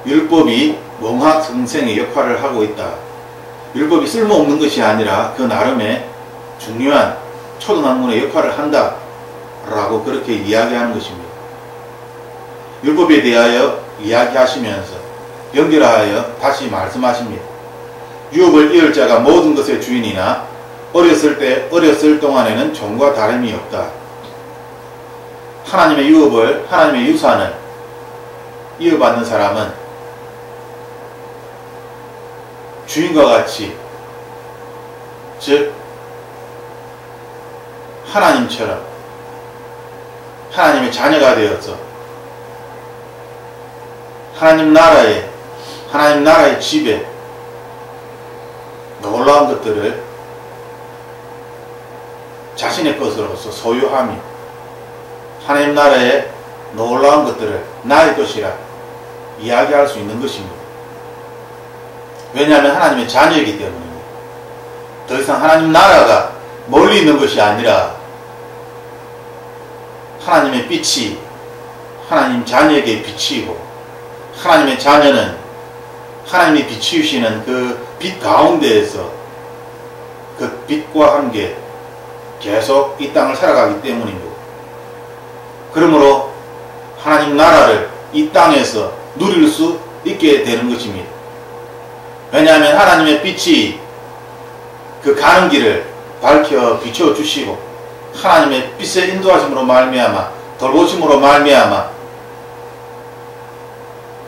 율법이 몽학성생의 역할을 하고 있다. 율법이 쓸모없는 것이 아니라 그 나름의 중요한 초등학문의 역할을 한다 라고 그렇게 이야기하는 것입니다. 율법에 대하여 이야기하시면서 연결하여 다시 말씀하십니다. 유업을 이을 자가 모든 것의 주인이나 어렸을 동안에는 종과 다름이 없다. 하나님의 유업을, 하나님의 유산을 이어받는 사람은 주인과 같이, 즉 하나님처럼 하나님의 자녀가 되어서 하나님 나라의 집에 놀라운 것들을 자신의 것으로서 소유하며 하나님 나라의 놀라운 것들을 나의 것이라 이야기할 수 있는 것입니다. 왜냐하면 하나님의 자녀이기 때문입니다. 더 이상 하나님 나라가 멀리 있는 것이 아니라 하나님의 빛이 하나님 자녀에게 비치고, 하나님의 자녀는 하나님이 비치우시는 그 빛 가운데에서 그 빛과 함께 계속 이 땅을 살아가기 때문입니다. 그러므로 하나님 나라를 이 땅에서 누릴 수 있게 되는 것입니다. 왜냐하면 하나님의 빛이 그 가는 길을 밝혀 비춰주시고, 하나님의 빛의 인도하심으로 말미암아, 돌보심으로 말미암아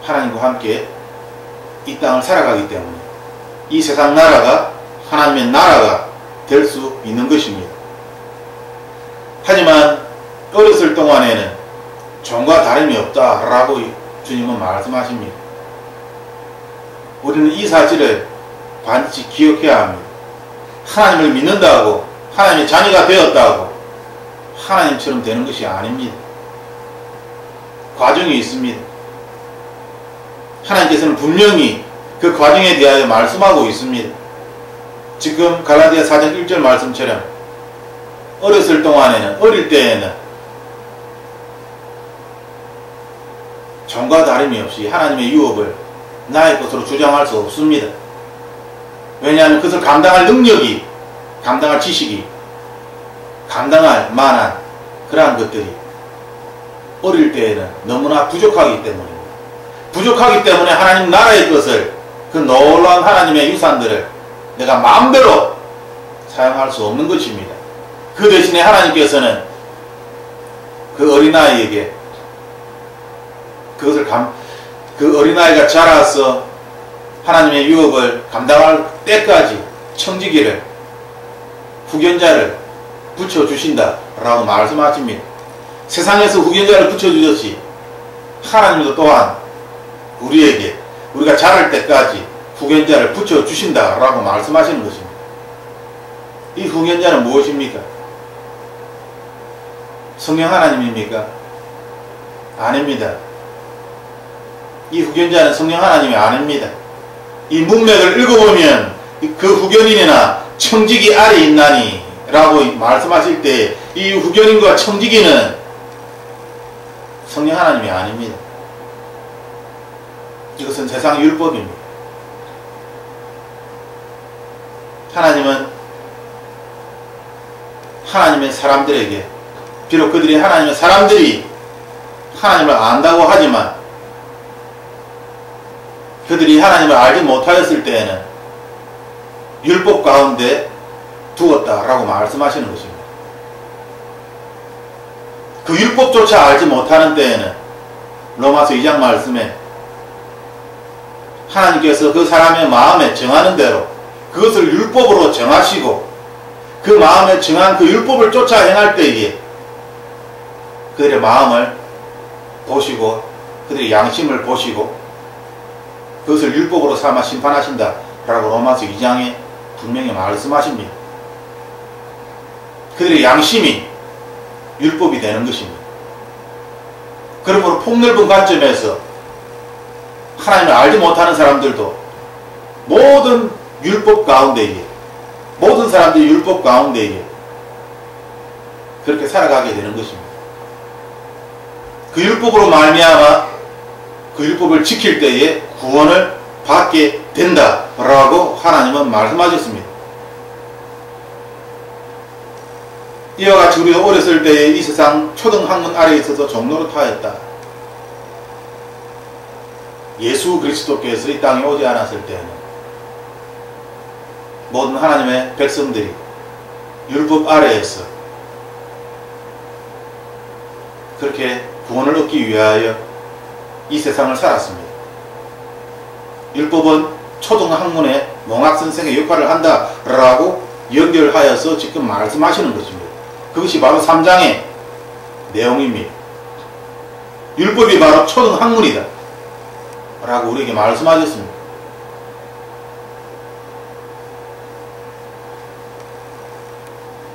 하나님과 함께 이 땅을 살아가기 때문에 이 세상 나라가 하나님의 나라가 될 수 있는 것입니다. 하지만 어렸을 동안에는 종과 다름이 없다라고 주님은 말씀하십니다. 우리는 이 사실을 반드시 기억해야 합니다. 하나님을 믿는다고, 하나님의 자녀가 되었다고 하나님처럼 되는 것이 아닙니다. 과정이 있습니다. 하나님께서는 분명히 그 과정에 대하여 말씀하고 있습니다. 지금 갈라디아 4장 1절 말씀처럼 어릴 때에는 종과 다름이 없이 하나님의 유업을 나의 것으로 주장할 수 없습니다. 왜냐하면 그것을 감당할 능력이, 감당할 지식이, 감당할 만한 그러한 것들이 어릴 때에는 너무나 부족하기 때문입니다. 부족하기 때문에 하나님 나라의 것을, 그 놀라운 하나님의 유산들을 내가 마음대로 사용할 수 없는 것입니다. 그 대신에 하나님께서는 그 어린아이에게 그 어린아이가 자라서 하나님의 유업을 감당할 때까지 청지기를, 후견자를 붙여주신다 라고 말씀하십니다. 세상에서 후견자를 붙여주듯이 하나님도 또한 우리에게, 우리가 자랄 때까지 후견자를 붙여주신다 라고 말씀하시는 것입니다. 이 후견자는 무엇입니까? 성령 하나님입니까? 아닙니다. 이 후견자는 성령 하나님이 아닙니다. 이 문맥을 읽어보면 그 후견인이나 청지기 아래 있나니 라고 말씀하실 때 이 후견인과 청지기는 성령 하나님이 아닙니다. 이것은 세상 율법입니다. 하나님은 하나님의 사람들에게, 비록 그들이 하나님의 사람들이 하나님을 안다고 하지만 그들이 하나님을 알지 못하였을 때에는 율법 가운데 두었다라고 말씀하시는 것입니다. 그 율법조차 알지 못하는 때에는 로마서 2장 말씀에 하나님께서 그 사람의 마음에 정하는 대로 그것을 율법으로 정하시고, 그 마음에 정한 그 율법을 쫓아 행할 때에 그들의 마음을 보시고 그들의 양심을 보시고 그것을 율법으로 삼아 심판하신다 라고 로마서 2장에 분명히 말씀하십니다. 그들의 양심이 율법이 되는 것입니다. 그러므로 폭넓은 관점에서 하나님을 알지 못하는 사람들도 모든 율법 가운데에, 모든 사람들이 율법 가운데에 그렇게 살아가게 되는 것입니다. 그 율법으로 말미암아 그 율법을 지킬 때에 구원을 받게 된다라고 하나님은 말씀하셨습니다. 이와 같이 우리가 어렸을 때에 이 세상 초등학문 아래에 있어서 종노릇하였다. 예수 그리스도께서 이 땅에 오지 않았을 때는 모든 하나님의 백성들이 율법 아래에서 그렇게 구원을 얻기 위하여 이 세상을 살았습니다. 율법은 초등학문의 몽학선생의 역할을 한다라고 연결하여서 지금 말씀하시는 것입니다. 그것이 바로 3장의 내용입니다. 율법이 바로 초등학문이다 라고 우리에게 말씀하셨습니다.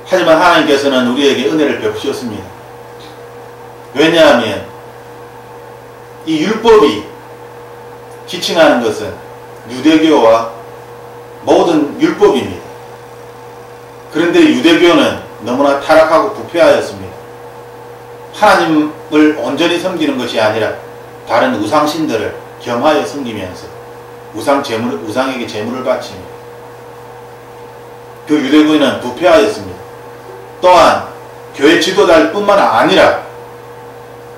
하지만 하나님께서는 우리에게 은혜를 베푸셨습니다. 왜냐하면 이 율법이 지칭하는 것은 유대교와 모든 율법입니다. 그런데 유대교는 너무나 타락하고 부패하였습니다. 하나님을 온전히 섬기는 것이 아니라 다른 우상신들을 겸하여 섬기면서 우상에게 제물을 바치며 그 유대교는 부패하였습니다. 또한 교회 지도자들 뿐만 아니라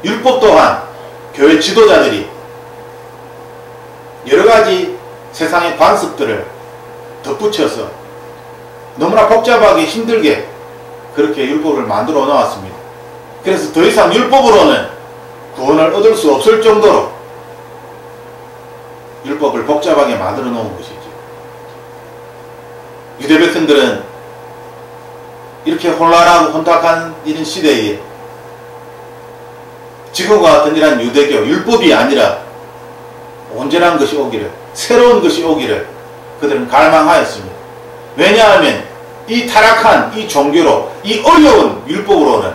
율법 또한 교회 지도자들이 여러가지 세상의 관습들을 덧붙여서 너무나 복잡하게 힘들게 그렇게 율법을 만들어 놓았습니다. 그래서 더 이상 율법으로는 구원을 얻을 수 없을 정도로 율법을 복잡하게 만들어 놓은 것이죠. 유대 백성들은 이렇게 혼란하고 혼탁한 이런 시대에 지금과 같은 이런 유대교, 율법이 아니라 온전한 것이 오기를, 새로운 것이 오기를 그들은 갈망하였습니다. 왜냐하면 이 타락한 이 종교로, 이 어려운 율법으로는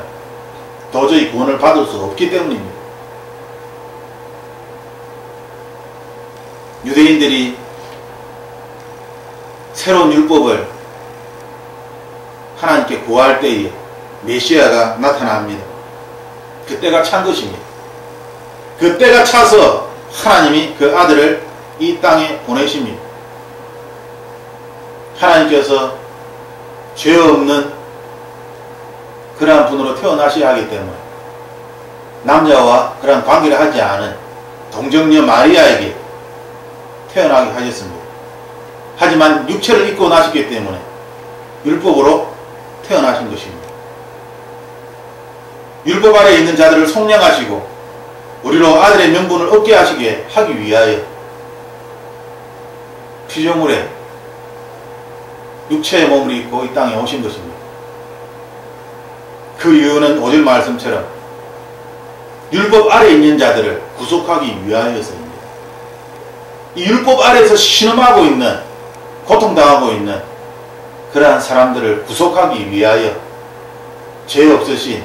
도저히 구원을 받을 수 없기 때문입니다. 유대인들이 새로운 율법을 하나님께 구할 때에 메시아가 나타납니다. 그때가 찬 것입니다. 그때가 차서 하나님이 그 아들을 이 땅에 보내십니다. 하나님께서 죄 없는 그러한 분으로 태어나셔야 하기 때문에 남자와 그러한 관계를 하지 않은 동정녀 마리아에게 태어나게 하셨습니다. 하지만 육체를 입고 나셨기 때문에 율법으로 태어나신 것입니다. 율법 아래에 있는 자들을 속량하시고 우리로 아들의 명분을 얻게 하기 위하여 피조물에 육체의 몸을 입고 이 땅에 오신 것입니다. 그 이유는 5절 말씀처럼 율법 아래에 있는 자들을 구속하기 위하여서입니다. 이 율법 아래에서 신음하고 있는, 고통당하고 있는 그러한 사람들을 구속하기 위하여 죄 없으신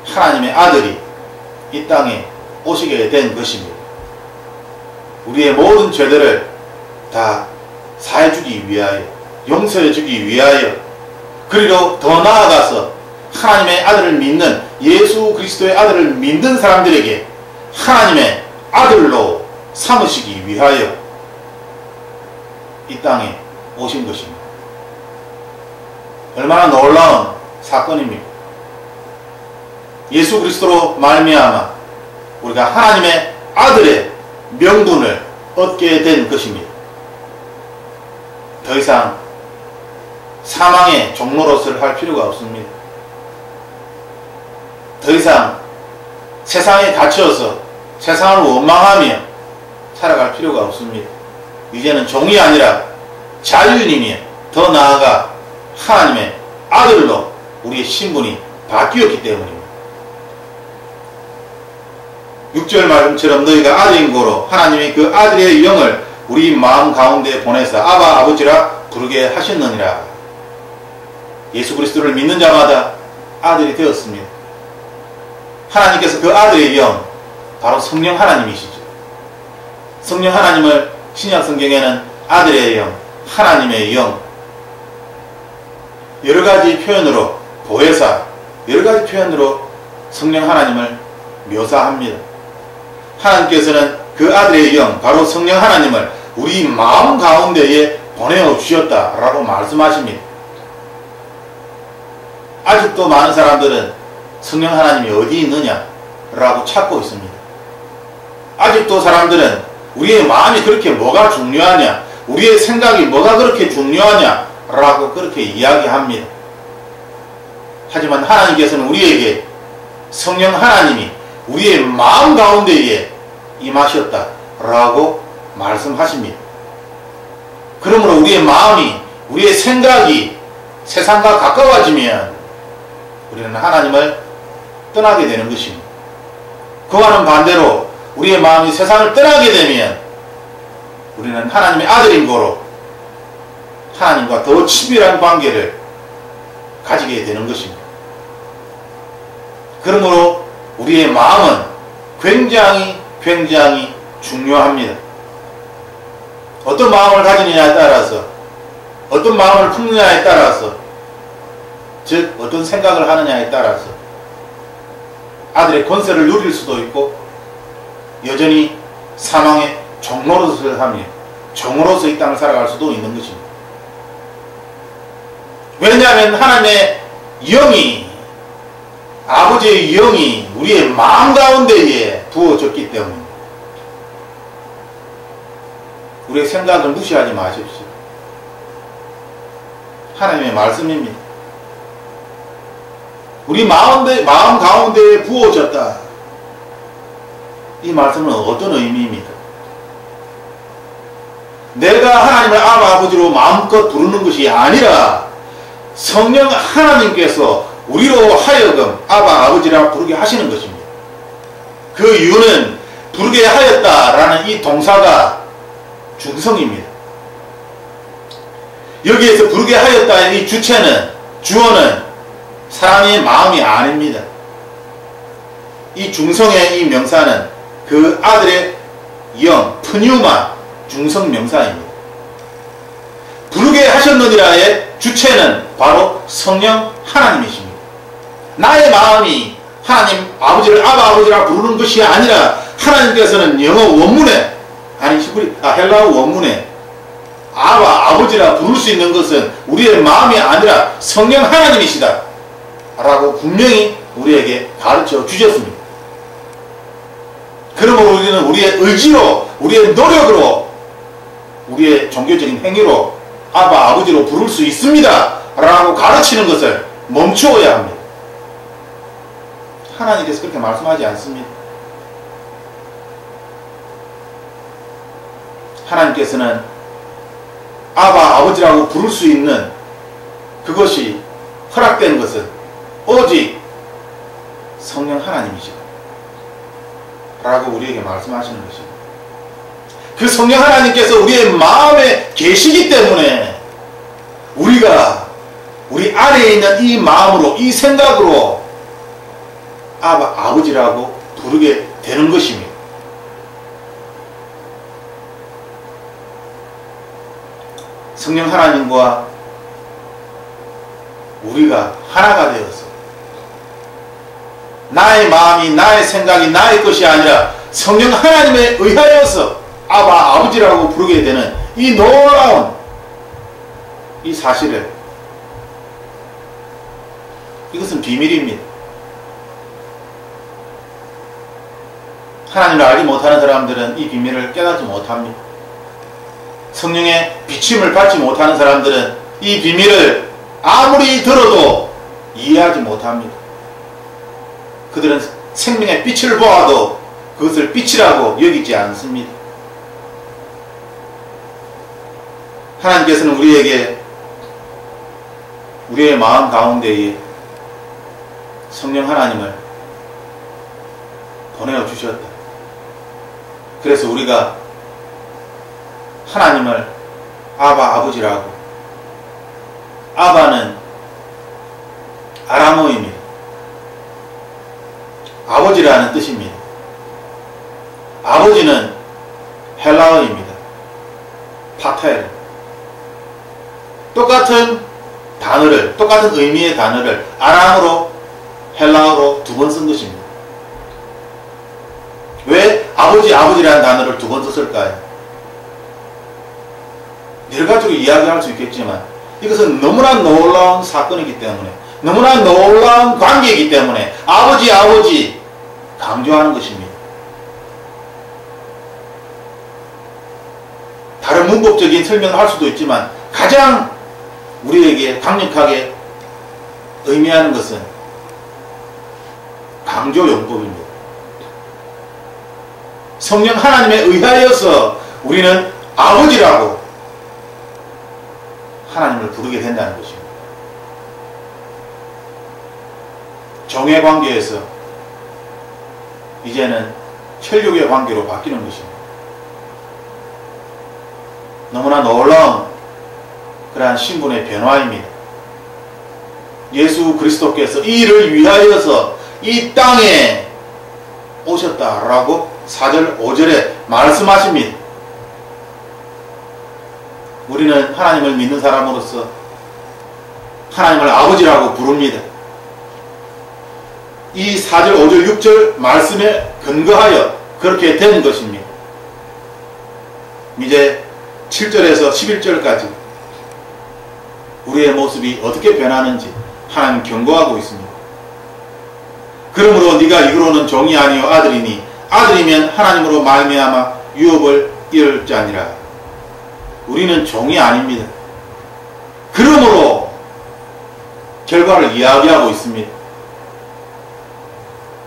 하나님의 아들이 이 땅에 오시게 된 것입니다. 우리의 모든 죄들을 다 사해주기 위하여, 용서해주기 위하여, 그리고 더 나아가서 하나님의 아들을 믿는, 예수 그리스도의 아들을 믿는 사람들에게 하나님의 아들로 삼으시기 위하여 이 땅에 오신 것입니다. 얼마나 놀라운 사건입니까? 예수 그리스도로 말미암아 우리가 하나님의 아들의 명분을 얻게 된 것입니다. 더 이상 사망의 종노릇을 할 필요가 없습니다. 더 이상 세상에 갇혀서 세상을 원망하며 살아갈 필요가 없습니다. 이제는 종이 아니라 자유인이며 더 나아가 하나님의 아들로 우리의 신분이 바뀌었기 때문입니다. 6절 말씀처럼 너희가 아들인 고로 하나님이 그 아들의 영을 우리 마음 가운데 보내서 아바 아버지라 부르게 하셨느니라. 예수 그리스도를 믿는 자마다 아들이 되었습니다. 하나님께서 그 아들의 영, 바로 성령 하나님이시죠. 성령 하나님을 신약 성경에는 아들의 영, 하나님의 영, 여러가지 표현으로, 보혜사, 여러가지 표현으로 성령 하나님을 묘사합니다. 하나님께서는 그 아들의 영 바로 성령 하나님을 우리 마음 가운데에 보내어 주셨다라고 말씀하십니다. 아직도 많은 사람들은 성령 하나님이 어디 있느냐라고 찾고 있습니다. 아직도 사람들은 우리의 마음이 그렇게 뭐가 중요하냐, 우리의 생각이 뭐가 그렇게 중요하냐라고 그렇게 이야기합니다. 하지만 하나님께서는 우리에게 성령 하나님이 우리의 마음 가운데에 임하셨다라고 말씀하십니다. 그러므로 우리의 마음이, 우리의 생각이 세상과 가까워지면 우리는 하나님을 떠나게 되는 것입니다. 그와는 반대로 우리의 마음이 세상을 떠나게 되면 우리는 하나님의 아들인 거로 하나님과 더 친밀한 관계를 가지게 되는 것입니다. 그러므로 우리의 마음은 굉장히 중요합니다. 어떤 마음을 가지느냐에 따라서, 어떤 마음을 품느냐에 따라서, 즉 어떤 생각을 하느냐에 따라서 아들의 권세를 누릴 수도 있고 여전히 사망의 종로로서 하며 종으로서 이 땅을 살아갈 수도 있는 것입니다. 왜냐하면 하나님의 영이, 아버지의 영이 우리의 마음 가운데에 부어졌기 때문입니다. 우리의 생각을 무시하지 마십시오. 하나님의 말씀입니다. 우리 마음 가운데에 부어졌다. 이 말씀은 어떤 의미입니까? 내가 하나님을 아버지로 마음껏 부르는 것이 아니라 성령 하나님께서 우리로 하여금 아버지라 부르게 하시는 것입니다. 그 이유는 부르게 하였다라는 이 동사가 중성입니다. 여기에서 부르게 하였다의 이 주체는, 주어는 사람의 마음이 아닙니다. 이 중성의 이 명사는 그 아들의 영, 푸뉴마 중성 명사입니다. 부르게 하셨느니라의 주체는 바로 성령 하나님이십니다. 나의 마음이 하나님 아버지를 아버지라 부르는 것이 아니라 하나님께서는 영어 원문에, 헬라어 원문에 아버지라 부를 수 있는 것은 우리의 마음이 아니라 성령 하나님이시다 라고 분명히 우리에게 가르쳐 주셨습니다. 그러므로 우리는 우리의 의지로, 우리의 노력으로, 우리의 종교적인 행위로 아버지로 부를 수 있습니다 라고 가르치는 것을 멈추어야 합니다. 하나님께서 그렇게 말씀하지 않습니다. 하나님께서는 아버지라고 부를 수 있는 그것이 허락된 것은 오직 성령 하나님이시다 라고 우리에게 말씀하시는 것입니다. 그 성령 하나님께서 우리의 마음에 계시기 때문에 우리가 우리 안에 있는 이 마음으로, 이 생각으로 아버지라고 부르게 되는 것입니다. 성령 하나님과 우리가 하나가 되어서 나의 마음이, 나의 생각이 나의 것이 아니라 성령 하나님에 의하여서 아버지라고 부르게 되는 이 놀라운 이 사실을, 이것은 비밀입니다. 하나님을 알지 못하는 사람들은 이 비밀을 깨닫지 못합니다. 성령의 비침을 받지 못하는 사람들은 이 비밀을 아무리 들어도 이해하지 못합니다. 그들은 생명의 빛을 보아도 그것을 빛이라고 여기지 않습니다. 하나님께서는 우리에게 우리의 마음 가운데에 성령 하나님을 보내어 주셨다. 그래서 우리가 하나님을 아버지라고, 아바는 아람어입니다. 아버지라는 뜻입니다. 아버지는 헬라어입니다. 파텔. 똑같은 단어를, 똑같은 의미의 단어를 아람어로 헬라어로 두 번 쓴 것입니다. 왜 아버지, 아버지라는 단어를 두 번 썼을까요? 여러 가지로 이야기할 수 있겠지만 이것은 너무나 놀라운 사건이기 때문에, 너무나 놀라운 관계이기 때문에 아버지, 아버지 강조하는 것입니다. 다른 문법적인 설명을 할 수도 있지만 가장 우리에게 강력하게 의미하는 것은 강조 용법입니다. 성령 하나님에 의하여서 우리는 아버지라고 하나님을 부르게 된다는 것입니다. 정의 관계에서 이제는 혈육의 관계로 바뀌는 것입니다. 너무나 놀라운 그러한 신분의 변화입니다. 예수 그리스도께서 이 일을 위하여서 이 땅에 오셨다라고 4절 5절에 말씀하십니다. 우리는 하나님을 믿는 사람으로서 하나님을 아버지라고 부릅니다. 이 4절 5절 6절 말씀에 근거하여 그렇게 되는 것입니다. 이제 7절에서 11절까지 우리의 모습이 어떻게 변하는지 하나님 경고하고 있습니다. 그러므로 네가 이후로는 종이 아니요 아들이니 아들이면 하나님으로 말미암아 유업을 이을 자니라. 우리는 종이 아닙니다. 그러므로 결과를 이야기하고 있습니다.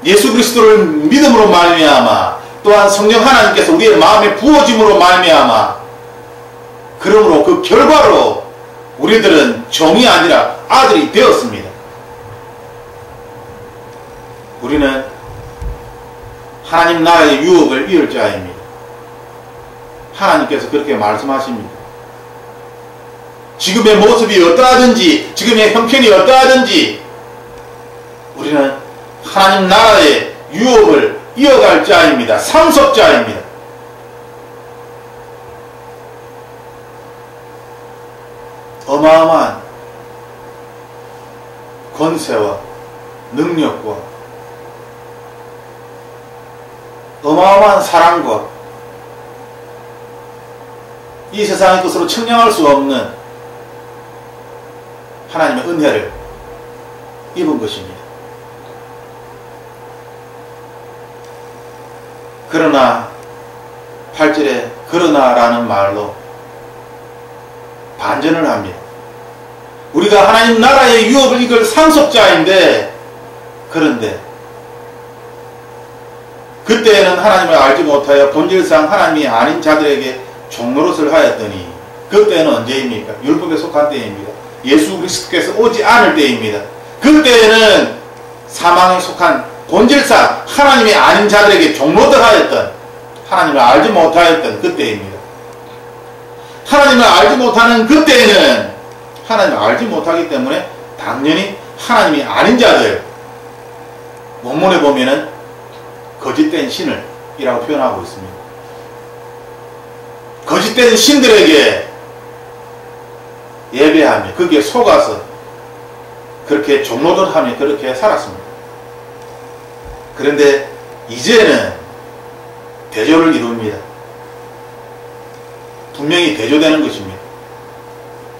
예수 그리스도를 믿음으로 말미암아 또한 성령 하나님께서 우리의 마음에 부어짐으로 말미암아 그러므로 그 결과로 우리들은 종이 아니라 아들이 되었습니다. 우리는 하나님 나라의 유업을 이을 자입니다. 하나님께서 그렇게 말씀하십니다. 지금의 모습이 어떠하든지 지금의 형편이 어떠하든지 우리는 하나님 나라의 유업을 이어갈 자입니다. 상속자입니다. 어마어마한 권세와 능력과 어마어마한 사랑과 이 세상의 것으로 측량할 수 없는 하나님의 은혜를 입은 것입니다. 그러나 8절에 그러나라는 말로 반전을 합니다. 우리가 하나님 나라의 유업을 이끌 상속자인데 그런데 그때에는 하나님을 알지 못하여 본질상 하나님이 아닌 자들에게 종노릇을 하였더니 그때는 언제입니까? 율법에 속한 때입니다. 예수 그리스도께서 오지 않을 때입니다. 그때에는 사망에 속한 본질상 하나님이 아닌 자들에게 종노릇을 하였던 하나님을 알지 못하였던 그때입니다. 하나님을 알지 못하는 그때에는 하나님을 알지 못하기 때문에 당연히 하나님이 아닌 자들 원문에 보면은 거짓된 신을 이라고 표현하고 있습니다. 거짓된 신들에게 예배하며 거기에 속아서 그렇게 종노릇하며 그렇게 살았습니다. 그런데 이제는 대조를 이룹니다. 분명히 대조되는 것입니다.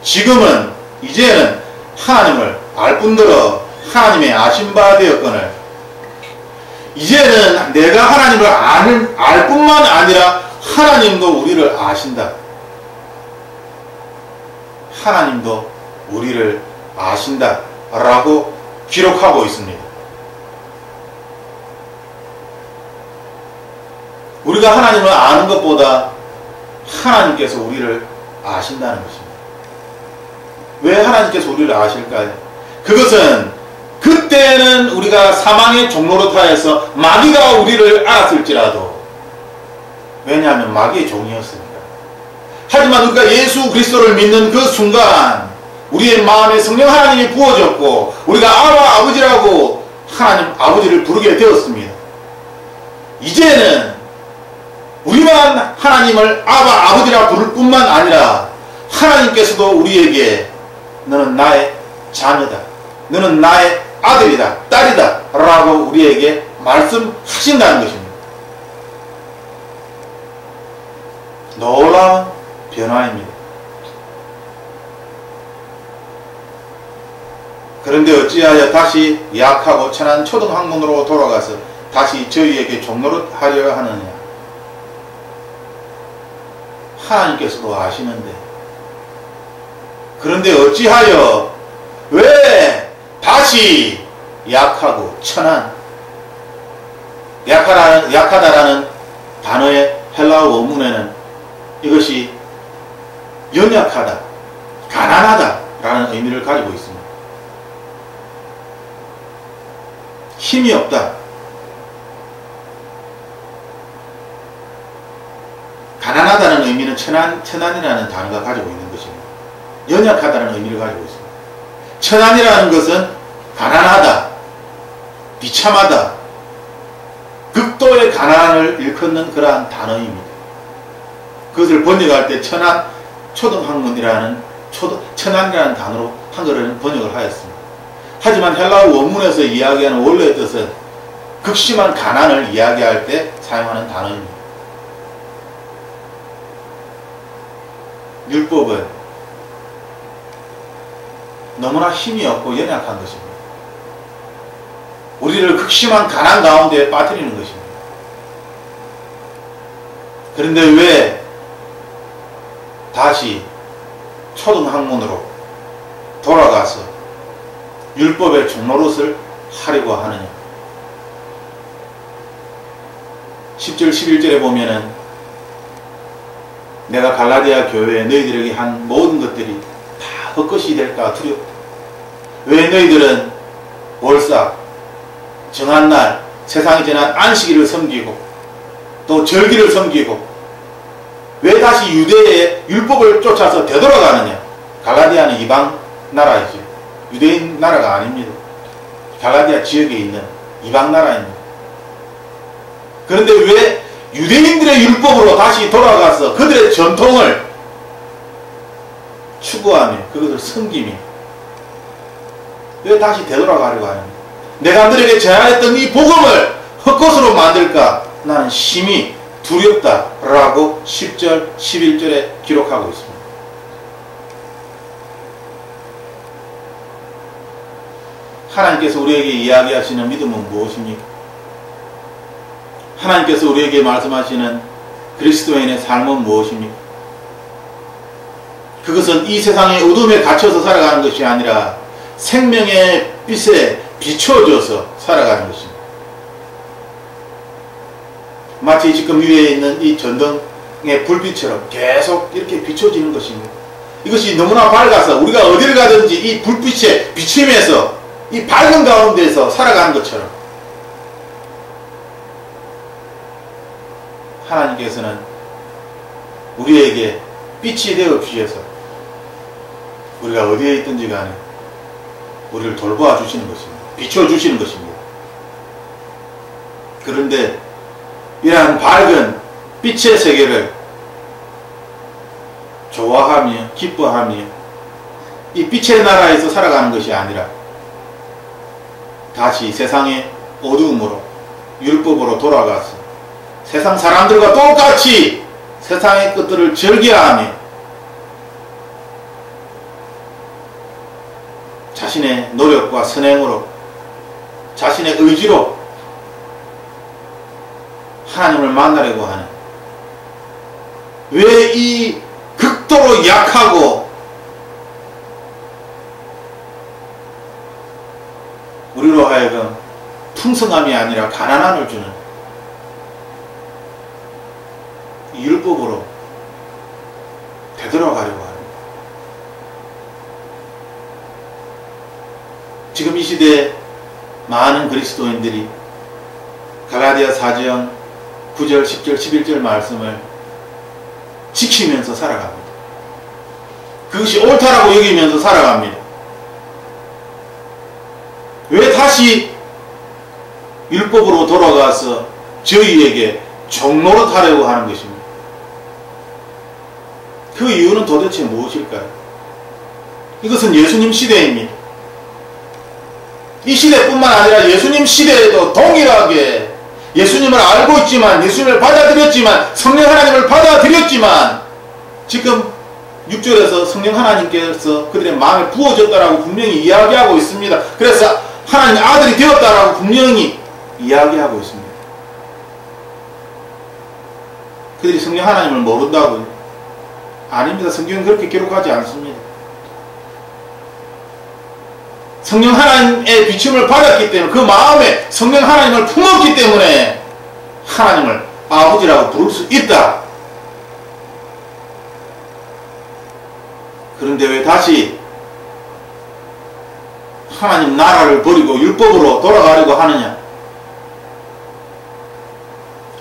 지금은 이제는 하나님을 알 뿐더러 하나님의 아신 바 되었거늘 이제는 내가 하나님을 알 뿐만 아니라 하나님도 우리를 아신다. 하나님도 우리를 아신다 라고 기록하고 있습니다. 우리가 하나님을 아는 것보다 하나님께서 우리를 아신다는 것입니다. 왜 하나님께서 우리를 아실까요? 그것은 그때는 우리가 사망의 종노릇하여서 마귀가 우리를 알았을지라도 왜냐하면 마귀의 종이었으니까. 하지만 우리가 예수 그리스도를 믿는 그 순간 우리의 마음에 성령 하나님이 부어졌고 우리가 아바 아버지라고 하나님 아버지를 부르게 되었습니다. 이제는 우리만 하나님을 아바 아버지라 부를 뿐만 아니라 하나님께서도 우리에게 너는 나의 자녀다, 너는 나의 아들이다, 딸이다 라고 우리에게 말씀하신다는 것입니다. 놀라운 변화입니다. 그런데 어찌하여 다시 약하고 천한 초등학문으로 돌아가서 다시 저희에게 종노릇 하려 하느냐? 하나님께서도 아시는데, 그런데 어찌하여 왜 다시 약하고 천한, 약하다라는 단어의 헬라어 원문에는 이것이 연약하다, 가난하다 라는 의미를 가지고 있습니다. 힘이 없다, 가난하다는 의미는 천한이라는 단어가 가지고 있는 것입니다. 연약하다는 의미를 가지고 있습니다. 천한이라는 것은 가난하다, 비참하다, 극도의 가난을 일컫는 그러한 단어입니다. 그것을 번역할 때 천한 초등학문이라는 천한이라는 단어로 한글에는 번역을 하였습니다. 하지만 헬라어 원문에서 이야기하는 원래의 뜻은 극심한 가난을 이야기할 때 사용하는 단어입니다. 율법은 너무나 힘이 없고 연약한 것입니다. 우리를 극심한 가난 가운데 빠뜨리는 것입니다. 그런데 왜 다시 초등학문으로 돌아가서 율법의 종노릇을 하려고 하느냐? 10절 11절에 보면은 내가 갈라디아 교회에 너희들에게 한 모든 것들이 다 헛것이 될까 두렵다. 왜 너희들은 월삭, 정한 날, 세상이 정한 안식일을 섬기고 또 절기를 섬기고 왜 다시 유대의 율법을 쫓아서 되돌아가느냐? 갈라디아는 이방 나라이죠. 유대인 나라가 아닙니다. 갈라디아 지역에 있는 이방 나라입니다. 그런데 왜 유대인들의 율법으로 다시 돌아가서 그들의 전통을 추구하며 그것을 섬기며 왜 다시 되돌아가려고 하는가? 내가 너에게 전하였던 이 복음을 헛것으로 만들까? 나는 심히 두렵다라고 10절, 11절에 기록하고 있습니다. 하나님께서 우리에게 이야기하시는 믿음은 무엇입니까? 하나님께서 우리에게 말씀하시는 그리스도인의 삶은 무엇입니까? 그것은 이 세상의 어둠에 갇혀서 살아가는 것이 아니라 생명의 빛에 비춰져서 살아가는 것입니다. 마치 지금 위에 있는 이 전등의 불빛처럼 계속 이렇게 비춰지는 것입니다. 이것이 너무나 밝아서 우리가 어디를 가든지 이 불빛에 비추면서 이 밝은 가운데서 살아가는 것처럼 하나님께서는 우리에게 빛이 되어 주셔서 우리가 어디에 있든지 간에 우리를 돌보아 주시는 것입니다. 비춰주시는 것입니다. 그런데 이러한 밝은 빛의 세계를 좋아하며 기뻐하며 이 빛의 나라에서 살아가는 것이 아니라 다시 세상의 어두움으로 율법으로 돌아가서 세상 사람들과 똑같이 세상의 것들을 즐겨하며 자신의 노력과 선행으로 자신의 의지로 하나님을 만나려고 하는, 왜 이 극도로 약하고 우리로 하여금 풍성함이 아니라 가난함을 주는 이 율법으로 되돌아가려고 하는, 지금 이 시대에 많은 그리스도인들이 갈라디아 4장 9절, 10절, 11절 말씀을 지키면서 살아갑니다. 그것이 옳다라고 여기면서 살아갑니다. 왜 다시 율법으로 돌아가서 저희에게 종노릇 하려고 하는 것입니다. 그 이유는 도대체 무엇일까요? 이것은 예수님 시대입니다. 이 시대뿐만 아니라 예수님 시대에도 동일하게 예수님을 알고 있지만, 예수님을 받아들였지만, 성령 하나님을 받아들였지만, 지금 6절에서 성령 하나님께서 그들의 마음에 부어졌다라고 분명히 이야기하고 있습니다. 그래서 하나님의 아들이 되었다라고 분명히 이야기하고 있습니다. 그들이 성령 하나님을 모른다고요? 아닙니다. 성경은 그렇게 기록하지 않습니다. 성령 하나님의 비춤을 받았기 때문에, 그 마음에 성령 하나님을 품었기 때문에 하나님을 아버지라고 부를 수 있다. 그런데 왜 다시 하나님 나라를 버리고 율법으로 돌아가려고 하느냐?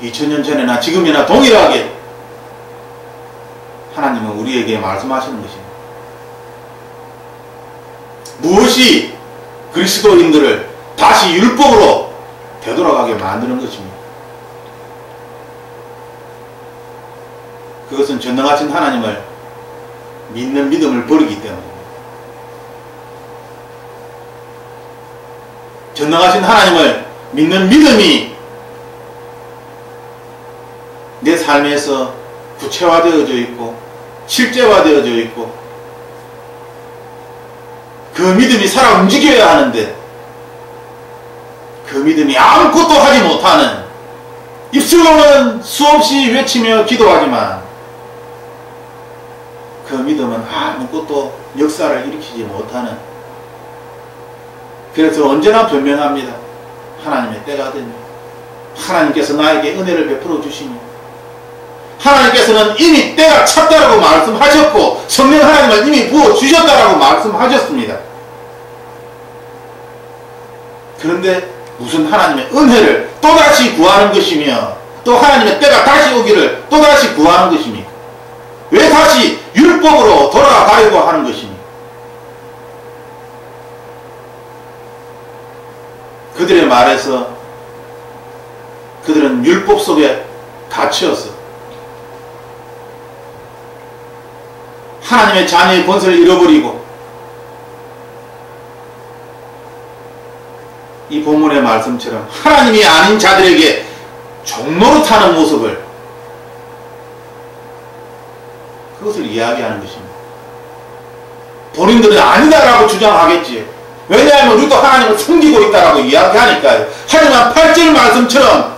2000년 전이나 지금이나 동일하게 하나님은 우리에게 말씀하시는 것입니다. 무엇이 그리스도인들을 다시 율법으로 되돌아가게 만드는 것입니다. 그것은 전능하신 하나님을 믿는 믿음을 버리기 때문입니다. 전능하신 하나님을 믿는 믿음이 내 삶에서 구체화되어져 있고 실제화되어져 있고 그 믿음이 살아 움직여야 하는데 그 믿음이 아무것도 하지 못하는, 입술로는 수없이 외치며 기도하지만 그 믿음은 아무것도 역사를 일으키지 못하는, 그래서 언제나 변명합니다. 하나님의 때가 되면 하나님께서 나에게 은혜를 베풀어 주시며 하나님께서는 이미 때가 찼다라고 말씀하셨고 성령 하나님을 이미 부어주셨다라고 말씀하셨습니다. 그런데 무슨 하나님의 은혜를 또다시 구하는 것이며 또 하나님의 때가 다시 오기를 또다시 구하는 것입니까? 왜 다시 율법으로 돌아가려고 하는 것입니까? 그들의 말에서 그들은 율법 속에 갇혔어. 하나님의 자녀의 권세를 잃어버리고 이 본문의 말씀처럼 하나님이 아닌 자들에게 종노릇하는 모습을, 그것을 이야기하는 것입니다. 본인들은 아니다라고 주장하겠지요. 왜냐하면 우리도 하나님을 섬기고 있다라고 이야기하니까요. 하지만 8절 말씀처럼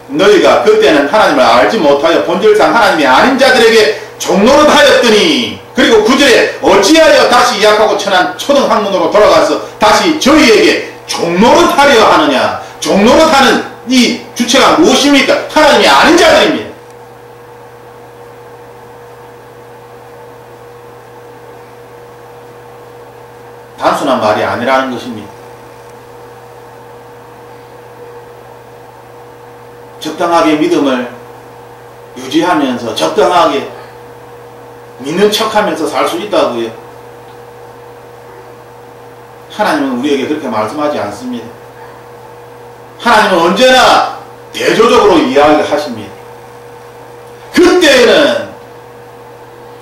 너희가 그때는 하나님을 알지 못하여 본질상 하나님이 아닌 자들에게 종노릇하였더니, 그리고 9절에 어찌하여 다시 약하고 천한 초등학문으로 돌아가서 다시 저희에게 종노릇하려 하느냐. 종노릇하는 이 주체가 무엇입니까? 하나님이 아닌 자들입니다. 단순한 말이 아니라는 것입니다. 적당하게 믿음을 유지하면서 적당하게 믿는 척하면서 살 수 있다고요. 하나님은 우리에게 그렇게 말씀하지 않습니다. 하나님은 언제나 대조적으로 이야기하십니다. 그때에는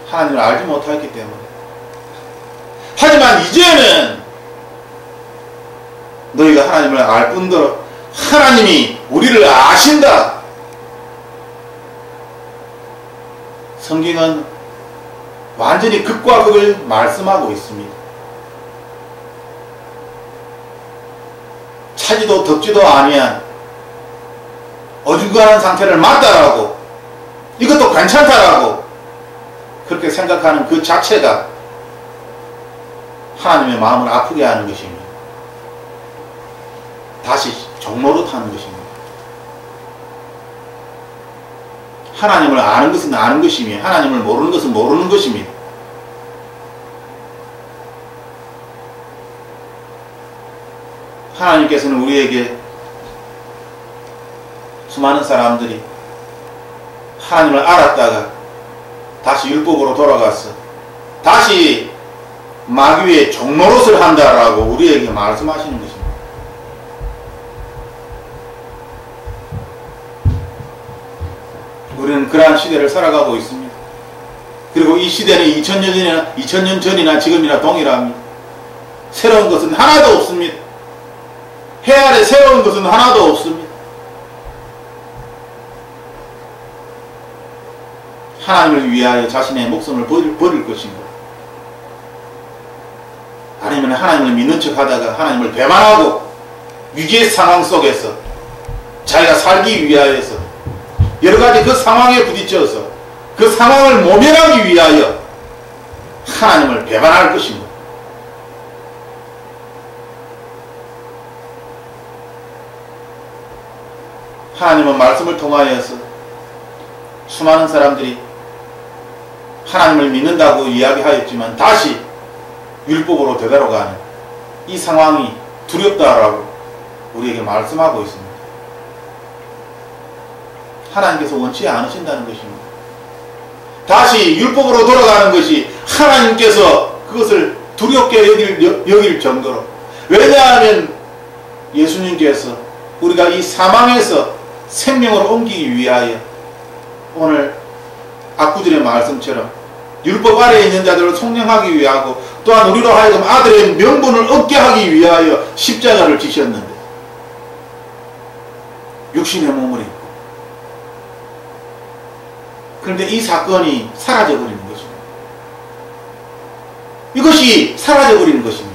하나님을 알지 못했기 때문에. 하지만 이제는 너희가 하나님을 알 뿐더러 하나님이 우리를 아신다. 성경은 완전히 극과 극을 말씀하고 있습니다. 차지도 덥지도 아니한 어중간한 상태를 맞다라고, 이것도 괜찮다라고 그렇게 생각하는 그 자체가 하나님의 마음을 아프게 하는 것입니다. 다시 종노릇하는 것입니다. 하나님을 아는 것은 아는 것이며 하나님을 모르는 것은 모르는 것입니다. 하나님께서는 우리에게 수많은 사람들이 하나님을 알았다가 다시 율법으로 돌아가서 다시 마귀의 종노릇을 한다라고 우리에게 말씀하시는 것입니다. 우리는 그러한 시대를 살아가고 있습니다. 그리고 이 시대는 2000년 전이나 지금이나 동일합니다. 새로운 것은 하나도 없습니다. 해 아래 새로운 것은 하나도 없습니다. 하나님을 위하여 자신의 목숨을 버릴 것인가? 아니면 하나님을 믿는 척 하다가 하나님을 배반하고 위기의 상황 속에서 자기가 살기 위하여서 여러가지 그 상황에 부딪혀서 그 상황을 모면하기 위하여 하나님을 배반할 것인가? 하나님은 말씀을 통하여서 수많은 사람들이 하나님을 믿는다고 이야기하였지만 다시 율법으로 되돌아가는 이 상황이 두렵다라고 우리에게 말씀하고 있습니다. 하나님께서 원치 않으신다는 것입니다. 다시 율법으로 돌아가는 것이 하나님께서 그것을 두렵게 여길 정도로, 왜냐하면 예수님께서 우리가 이 사망에서 생명으로 옮기기 위하여 오늘 앞구절의 말씀처럼 율법 아래에 있는 자들을 속량하기 위하고 또한 우리로 하여금 아들의 명분을 얻게 하기 위하여 십자가를 지셨는데 육신의 몸을 입고, 그런데 이 사건이 사라져버리는 것입니다. 이것이 사라져버리는 것입니다.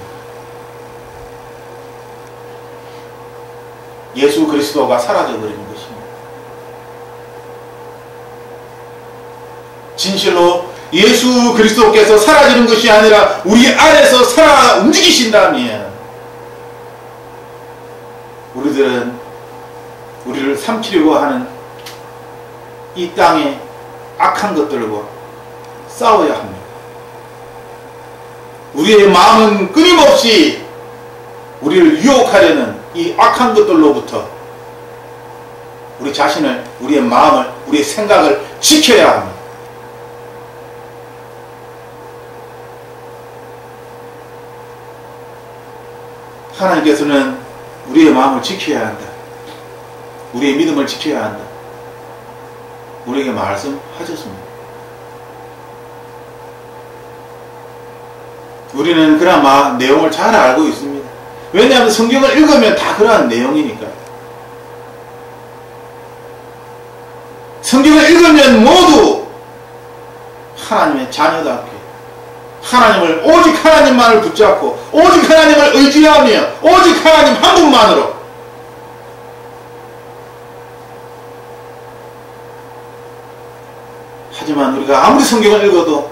예수 그리스도가 사라져버리는 것입니다. 진실로 예수 그리스도께서 사라지는 것이 아니라 우리 안에서 살아 움직이신다면 우리들은 우리를 삼키려고 하는 이 땅의 악한 것들과 싸워야 합니다. 우리의 마음은 끊임없이 우리를 유혹하려는 이 악한 것들로부터 우리 자신을, 우리의 마음을, 우리의 생각을 지켜야 합니다. 하나님께서는 우리의 마음을 지켜야 한다, 우리의 믿음을 지켜야 한다, 우리에게 말씀하셨습니다. 우리는 그나마 내용을 잘 알고 있습니다. 왜냐하면 성경을 읽으면 다 그러한 내용이니까. 성경을 읽으면 모두 하나님의 자녀답게 하나님을, 오직 하나님만을 붙잡고 오직 하나님을 의지하며 오직 하나님 한 분만으로, 하지만 우리가 아무리 성경을 읽어도,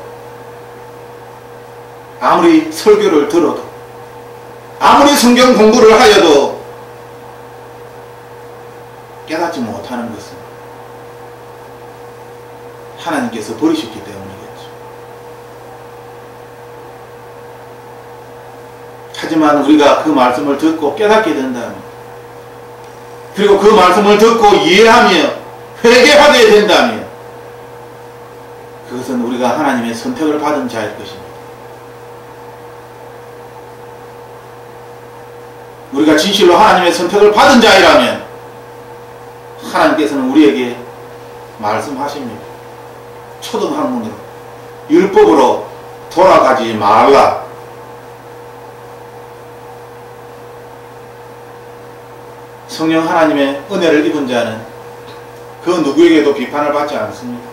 아무리 설교를 들어도, 아무리 성경 공부를 하여도 깨닫지 못하는 것은 하나님께서 버리셨기 때문이겠죠. 하지만 우리가 그 말씀을 듣고 깨닫게 된다면, 그리고 그 말씀을 듣고 이해하며 회개하게 된다면 그것은 우리가 하나님의 선택을 받은 자일 것입니다. 우리가 진실로 하나님의 선택을 받은 자이라면 하나님께서는 우리에게 말씀하십니다. 초등학문으로, 율법으로 돌아가지 말라. 성령 하나님의 은혜를 입은 자는 그 누구에게도 비판을 받지 않습니다.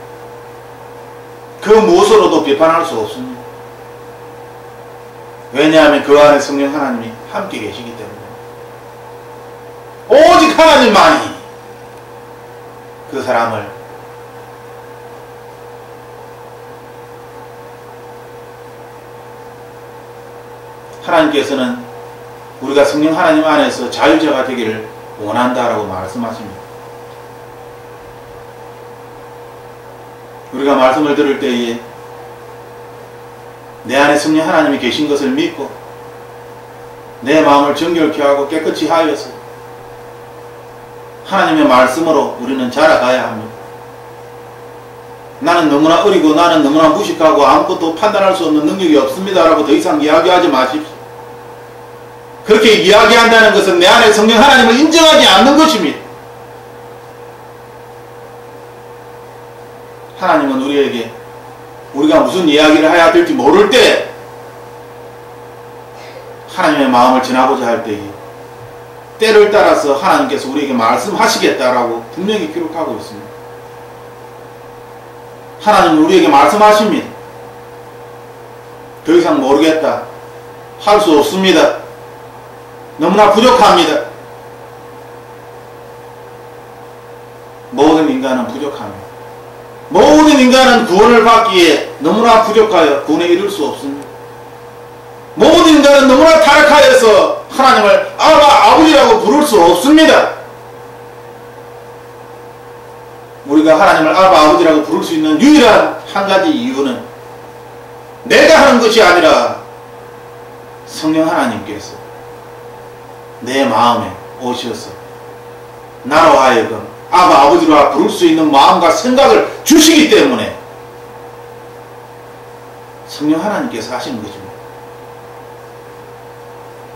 그 무엇으로도 비판할 수 없습니다. 왜냐하면 그 안에 성령 하나님이 함께 계시기 때문에. 오직 하나님만이 그 사람을 하나님께서는 우리가 성령 하나님 안에서 자유자가 되기를 원한다라고 말씀하십니다. 우리가 말씀을 들을 때에 내 안에 성령 하나님이 계신 것을 믿고 내 마음을 정결케 하고 깨끗이 하여서 하나님의 말씀으로 우리는 자라가야 합니다. 나는 너무나 어리고 나는 너무나 무식하고 아무것도 판단할 수 없는 능력이 없습니다 라고 더 이상 이야기하지 마십시오. 그렇게 이야기한다는 것은 내 안에 성령 하나님을 인정하지 않는 것입니다. 하나님은 우리에게 우리가 무슨 이야기를 해야 될지 모를 때 하나님의 마음을 전하고자 할 때에 때를 따라서 하나님께서 우리에게 말씀하시겠다라고 분명히 기록하고 있습니다. 하나님은 우리에게 말씀하십니다. 더 이상 모르겠다. 할 수 없습니다. 너무나 부족합니다. 모든 인간은 부족합니다. 모든 인간은 구원을 받기에 너무나 부족하여 구원에 이를 수 없습니다. 모든 인간은 너무나 타락하여서 하나님을 아버지라고 부를 수 없습니다. 우리가 하나님을 아버지라고 부를 수 있는 유일한 한 가지 이유는 내가 하는 것이 아니라 성령 하나님께서 내 마음에 오셔서 나로 하여금 아버지로 부를 수 있는 마음과 생각을 주시기 때문에 성령 하나님께서 하시는 것입니다.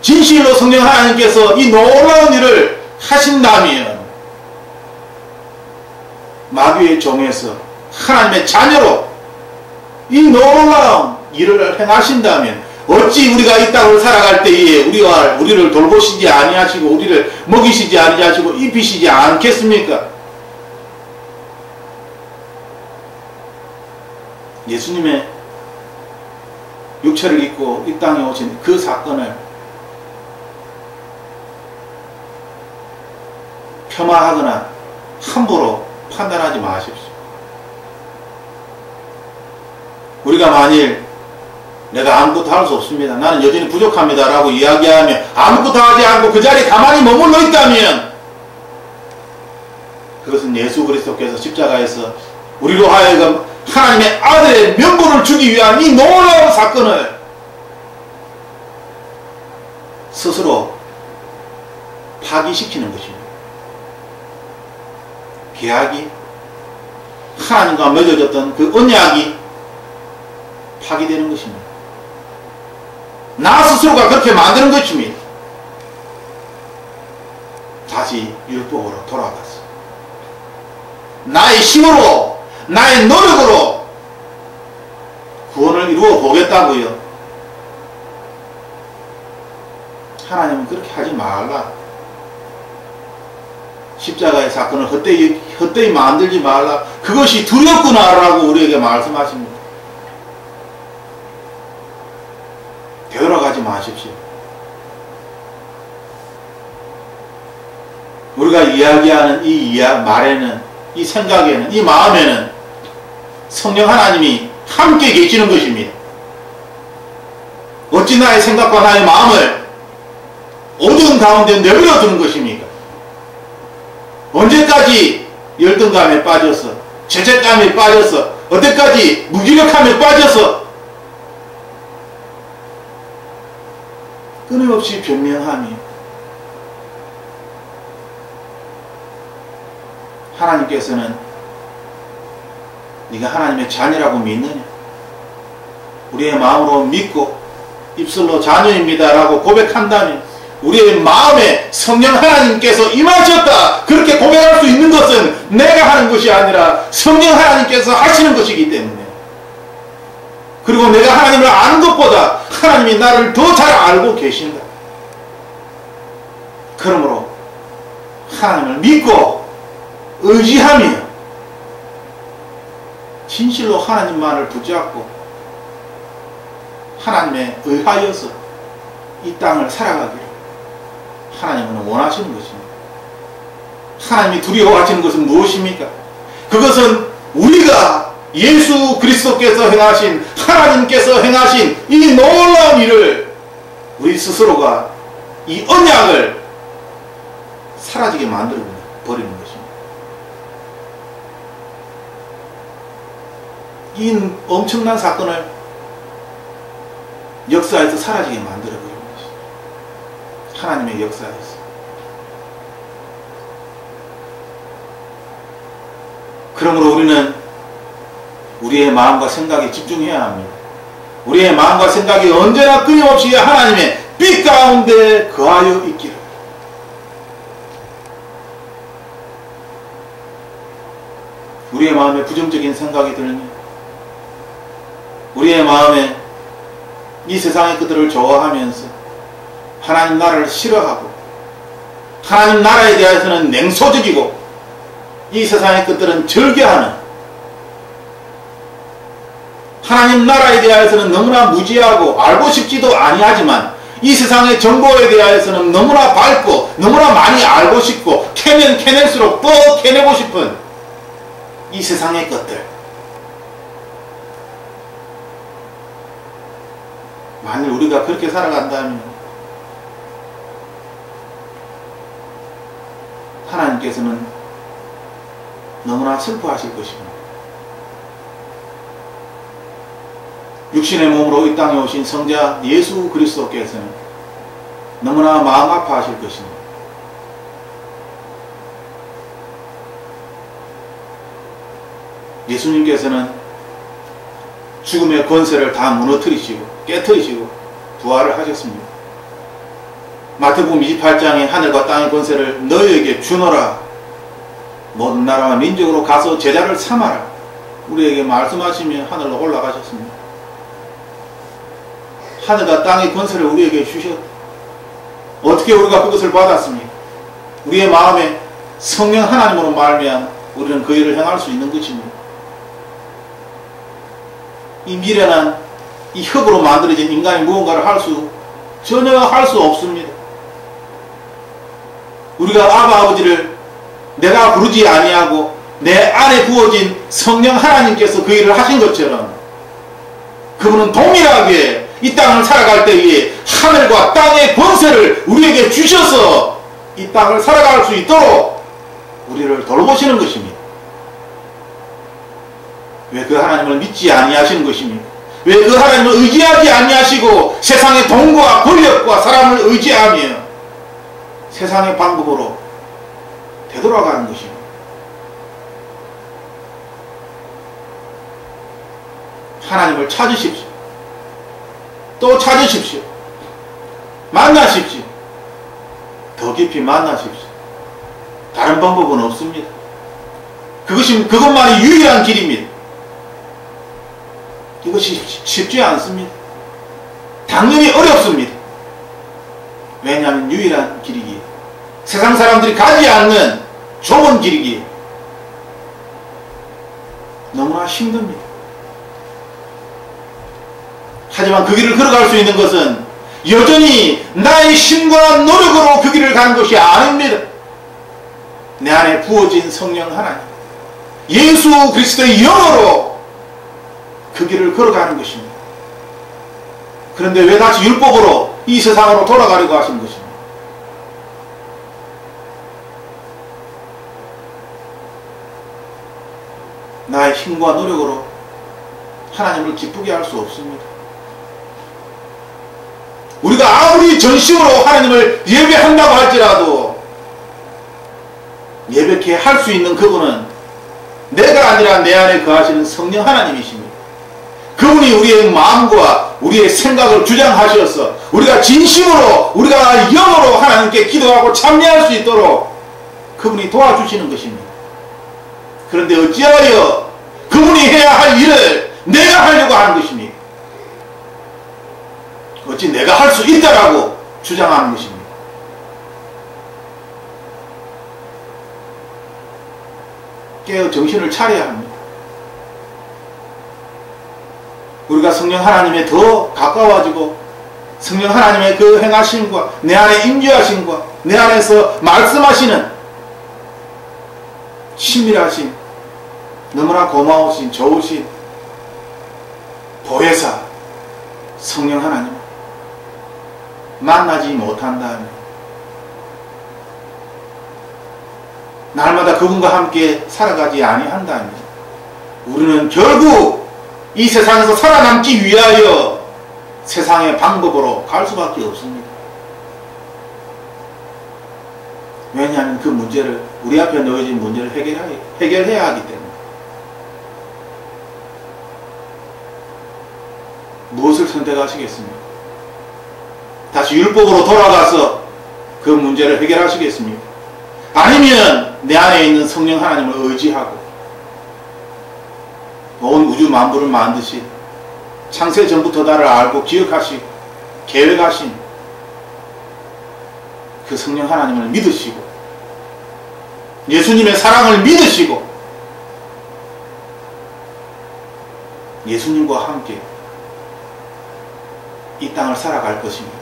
진실로 성령 하나님께서 이 놀라운 일을 하신다면 마귀의 종에서 하나님의 자녀로 이 놀라운 일을 행하신다면 어찌 우리가 이 땅을 살아갈 때에 우리를 돌보시지 아니하시고 우리를 먹이시지 아니하시고 입히시지 않겠습니까? 예수님의 육체를 입고 이 땅에 오신 그 사건을 폄하하거나 함부로 판단하지 마십시오. 우리가 만일 내가 아무것도 할 수 없습니다. 나는 여전히 부족합니다. 라고 이야기하며 아무것도 하지 않고 그 자리에 가만히 머물러 있다면 그것은 예수 그리스도께서 십자가에서 우리로 하여금 하나님의 아들의 명분을 주기 위한 이 놀라운 사건을 스스로 파기시키는 것입니다. 계약이 하나님과 맺어졌던 그 언약이 파기되는 것입니다. 나 스스로가 그렇게 만드는 것입니다. 다시 율법으로 돌아갔어. 나의 힘으로 나의 노력으로 구원을 이루어 보겠다고요. 하나님은 그렇게 하지 말라. 십자가의 사건을 헛되이 만들지 말라. 그것이 두렵구나라고 우리에게 말씀하십니다. 되돌아가지 마십시오. 우리가 이야기하는 이 말에는, 이 생각에는, 이 마음에는 성령 하나님이 함께 계시는 것입니다. 어찌 나의 생각과 나의 마음을 어두운 가운데 내버려 두는 것입니까? 언제까지 열등감에 빠져서, 죄책감에 빠져서, 언제까지 무기력함에 빠져서 끊임없이 변명하며 하나님께서는 네가 하나님의 자녀라고 믿느냐? 우리의 마음으로 믿고 입술로 자녀입니다 라고 고백한다면 우리의 마음에 성령 하나님께서 임하셨다 그렇게 고백할 수 있는 것은 내가 하는 것이 아니라 성령 하나님께서 하시는 것이기 때문에, 그리고 내가 하나님을 아는 것보다 하나님이 나를 더 잘 알고 계신다. 그러므로 하나님을 믿고 의지하며 진실로 하나님만을 붙잡고 하나님에 의하여서 이 땅을 살아가기를 하나님은 원하시는 것입니다. 하나님이 두려워하시는 것은 무엇입니까? 그것은 우리가 예수 그리스도께서 행하신, 하나님께서 행하신 이 놀라운 일을 우리 스스로가 이 언약을 사라지게 만들어 버리는 것입니다. 이 엄청난 사건을 역사에서 사라지게 만들어 버리는 것입니다. 하나님의 역사에서. 그러므로 우리는 우리의 마음과 생각에 집중해야 합니다. 우리의 마음과 생각이 언제나 끊임없이 하나님의 빛 가운데 거하여 있기를. 우리의 마음에 부정적인 생각이 들면, 우리의 마음에 이 세상의 것들을 좋아하면서 하나님 나라를 싫어하고 하나님 나라에 대해서는 냉소적이고 이 세상의 것들은 절개하는 하나님 나라에 대하여서는 너무나 무지하고 알고 싶지도 아니하지만 이 세상의 정보에 대하여서는 너무나 밝고 너무나 많이 알고 싶고 캐면 캐낼수록 더 캐내고 싶은 이 세상의 것들, 만일 우리가 그렇게 살아간다면 하나님께서는 너무나 슬퍼하실 것입니다. 육신의 몸으로 이 땅에 오신 성자 예수 그리스도께서는 너무나 마음 아파하실 것입니다. 예수님께서는 죽음의 권세를 다 무너뜨리시고 깨뜨리시고 부활을 하셨습니다. 마태복음 28장에 하늘과 땅의 권세를 너희에게 주노라, 모든 나라와 민족으로 가서 제자를 삼아라, 우리에게 말씀하시며 하늘로 올라가셨습니다. 하늘과 땅의 권세를 우리에게 주셨다. 어떻게 우리가 그것을 받았습니까? 우리의 마음에 성령 하나님으로 말미암아 우리는 그 일을 행할 수 있는 것입니다. 이 미련한 이 흙으로 만들어진 인간이 무언가를 전혀 할 수 없습니다. 우리가 아버지를 내가 부르지 아니하고 내 안에 부어진 성령 하나님께서 그 일을 하신 것처럼 그분은 동일하게 이 땅을 살아갈 때에 하늘과 땅의 권세를 우리에게 주셔서 이 땅을 살아갈 수 있도록 우리를 돌보시는 것입니다. 왜 그 하나님을 믿지 아니하시는 것입니까? 왜 그 하나님을 의지하지 아니하시고 세상의 돈과 권력과 사람을 의지하며 세상의 방법으로 되돌아가는 것입니다. 하나님을 찾으십시오. 또 찾으십시오. 만나십시오. 더 깊이 만나십시오. 다른 방법은 없습니다. 그것만이 유일한 길입니다. 이것이 쉽지 않습니다. 당연히 어렵습니다. 왜냐하면 유일한 길이기에, 세상 사람들이 가지 않는 좁은 길이기에 너무나 힘듭니다. 하지만 그 길을 걸어갈 수 있는 것은 여전히 나의 힘과 노력으로 그 길을 가는 것이 아닙니다. 내 안에 부어진 성령 하나님, 예수 그리스도의 영으로 그 길을 걸어가는 것입니다. 그런데 왜 다시 율법으로 이 세상으로 돌아가려고 하신 것입니까? 나의 힘과 노력으로 하나님을 기쁘게 할 수 없습니다. 우리가 아무리 전심으로 하나님을 예배한다고 할지라도 예배케 할 수 있는 그분은 내가 아니라 내 안에 거하시는 성령 하나님이십니다. 그분이 우리의 마음과 우리의 생각을 주장하셔서 우리가 진심으로, 우리가 영으로 하나님께 기도하고 참여할 수 있도록 그분이 도와주시는 것입니다. 그런데 어찌하여 그분이 해야 할 일을 내가 하려고 하는 것입니까? 어찌 내가 할 수 있다라고 주장하는 것입니다. 깨어 정신을 차려야 합니다. 우리가 성령 하나님에 더 가까워지고 성령 하나님의 그 행하심과 내 안에 임재하심과 내 안에서 말씀하시는 친밀하신, 너무나 고마우신, 좋으신 보혜사 성령 하나님 만나지 못한다면, 날마다 그분과 함께 살아가지 아니한다면 우리는 결국 이 세상에서 살아남기 위하여 세상의 방법으로 갈 수밖에 없습니다. 왜냐하면 그 문제를, 우리 앞에 놓여진 문제를 해결해야 하기 때문에. 무엇을 선택하시겠습니까? 다시 율법으로 돌아가서 그 문제를 해결하시겠습니까? 아니면 내 안에 있는 성령 하나님을 의지하고 온 우주 만물을 만드신, 창세 전부터 나를 알고 기억하시고 계획하신 그 성령 하나님을 믿으시고 예수님의 사랑을 믿으시고 예수님과 함께 이 땅을 살아갈 것입니다.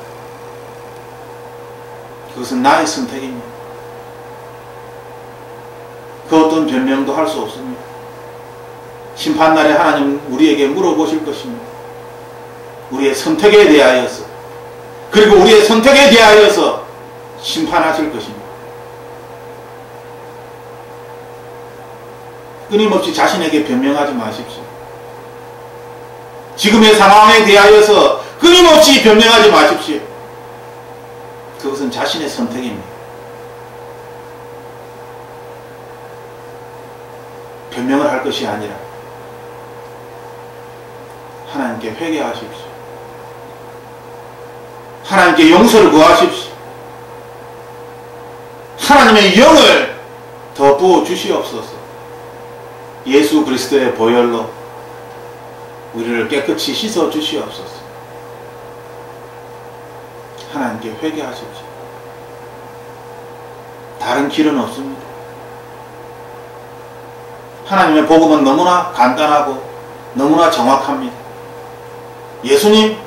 그것은 나의 선택입니다. 그 어떤 변명도 할 수 없습니다. 심판날에 하나님 우리에게 물어보실 것입니다. 우리의 선택에 대하여서, 그리고 우리의 선택에 대하여서 심판하실 것입니다. 끊임없이 자신에게 변명하지 마십시오. 지금의 상황에 대하여서 끊임없이 변명하지 마십시오. 그것은 자신의 선택입니다. 변명을 할 것이 아니라 하나님께 회개하십시오. 하나님께 용서를 구하십시오. 하나님의 영을 더 부어 주시옵소서. 예수 그리스도의 보혈로 우리를 깨끗이 씻어 주시옵소서. 하나님께 회개하십시오. 다른 길은 없습니다. 하나님의 복음은 너무나 간단하고 너무나 정확합니다. 예수님,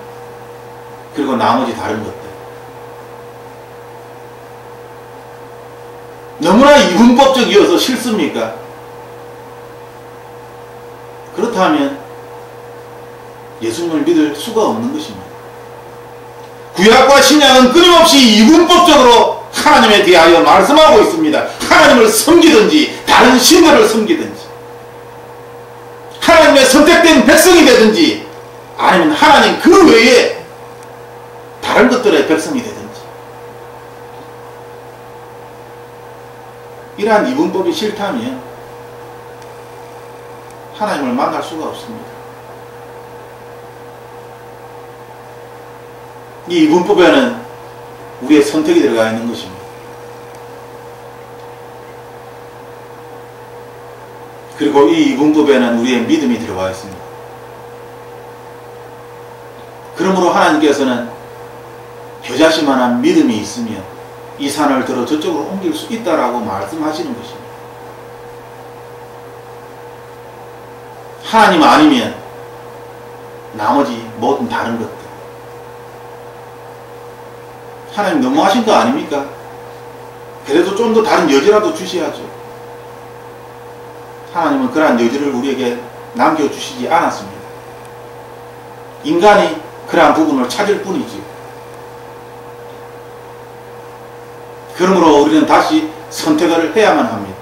그리고 나머지 다른 것들. 너무나 이분법적이어서 싫습니까? 그렇다면 예수님을 믿을 수가 없는 것입니다. 구약과 신약은 끊임없이 이분법적으로 하나님에 대하여 말씀하고 있습니다. 하나님을 섬기든지 다른 신들을 섬기든지, 하나님의 선택된 백성이 되든지, 아니면 하나님 그 외에 다른 것들의 백성이 되든지, 이러한 이분법이 싫다면 하나님을 만날 수가 없습니다. 이 이분법에는 우리의 선택이 들어가 있는 것입니다. 그리고 이 이분법에는 우리의 믿음이 들어가 있습니다. 그러므로 하나님께서는 겨자씨만한 믿음이 있으면 이 산을 들어 저쪽으로 옮길 수 있다라고 말씀하시는 것입니다. 하나님 아니면 나머지 모든 다른 것들, 하나님 너무하신 거 아닙니까? 그래도 좀 더 다른 여지라도 주셔야죠. 하나님은 그러한 여지를 우리에게 남겨주시지 않았습니다. 인간이 그러한 부분을 찾을 뿐이지. 그러므로 우리는 다시 선택을 해야만 합니다.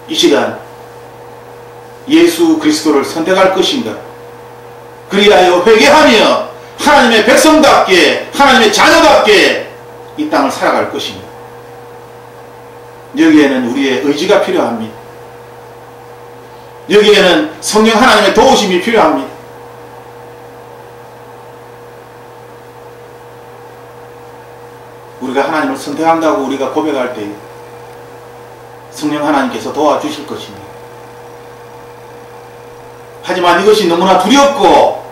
이 시간 예수 그리스도를 선택할 것인가? 그리하여 회개하며 하나님의 백성답게, 하나님의 자녀답게 이 땅을 살아갈 것입니다. 여기에는 우리의 의지가 필요합니다. 여기에는 성령 하나님의 도우심이 필요합니다. 우리가 하나님을 선택한다고 우리가 고백할 때 성령 하나님께서 도와주실 것입니다. 하지만 이것이 너무나 두렵고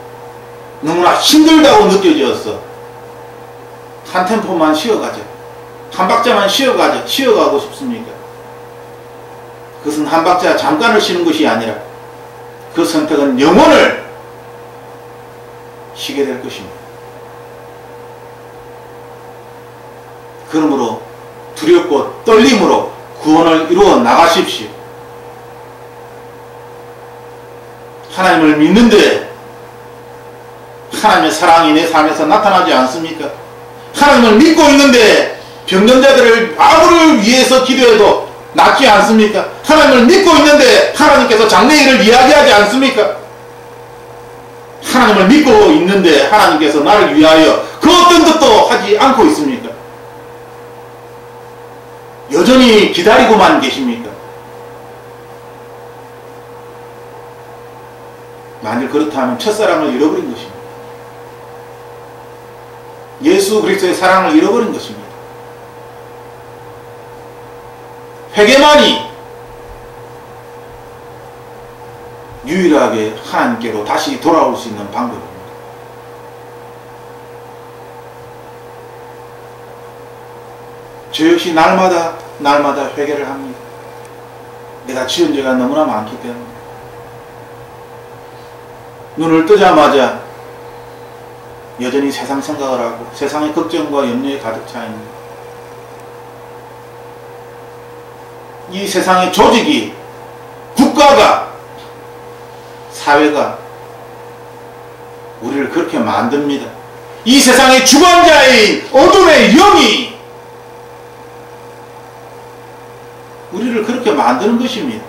너무나 힘들다고 느껴져서 한 템포만 쉬어가죠. 한 박자만 쉬어가고 싶습니까? 그것은 한 박자 잠깐을 쉬는 것이 아니라 그 선택은 영혼을 쉬게 될 것입니다. 그러므로 두렵고 떨림으로 구원을 이루어 나가십시오. 하나님을 믿는데 하나님의 사랑이 내 삶에서 나타나지 않습니까? 하나님을 믿고 있는데 병든 자들을 아무를 위해서 기도해도 낫지 않습니까? 하나님을 믿고 있는데 하나님께서 장래일을 이야기하지 않습니까? 하나님을 믿고 있는데 하나님께서 나를 위하여 그 어떤 것도 하지 않고 있습니까? 여전히 기다리고만 계십니까? 만일 그렇다면 첫사랑을 잃어버린 것입니다. 예수 그리스도의 사랑을 잃어버린 것입니다. 회개만이 유일하게 하나님께로 다시 돌아올 수 있는 방법입니다. 저 역시 날마다 회개를 합니다. 내가 지은 죄가 너무나 많기 때문에. 눈을 뜨자마자 여전히 세상 생각을 하고 세상의 걱정과 염려에 가득 차 있는 이 세상의 조직이, 국가가, 사회가 우리를 그렇게 만듭니다. 이 세상의 주관자인 어둠의 영이 우리를 그렇게 만드는 것입니다.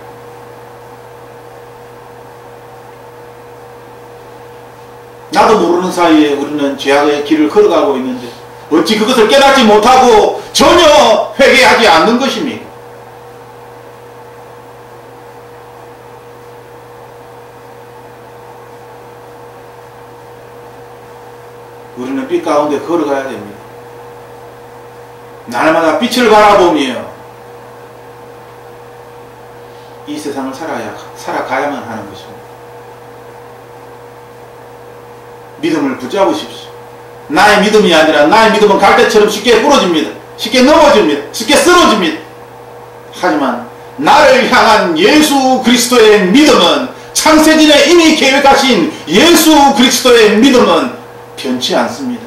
나도 모르는 사이에 우리는 죄악의 길을 걸어가고 있는데 어찌 그것을 깨닫지 못하고 전혀 회개하지 않는 것입니까? 우리는 빛 가운데 걸어가야 됩니다. 날마다 빛을 바라보며 이 세상을 살아가야만 하는 것입니다. 믿음을 붙잡으십시오. 나의 믿음이 아니라 나의 믿음은 갈대처럼 쉽게 부러집니다. 쉽게 넘어집니다. 쉽게 쓰러집니다. 하지만 나를 향한 예수 그리스도의 믿음은, 창세전에 이미 계획하신 예수 그리스도의 믿음은 변치 않습니다.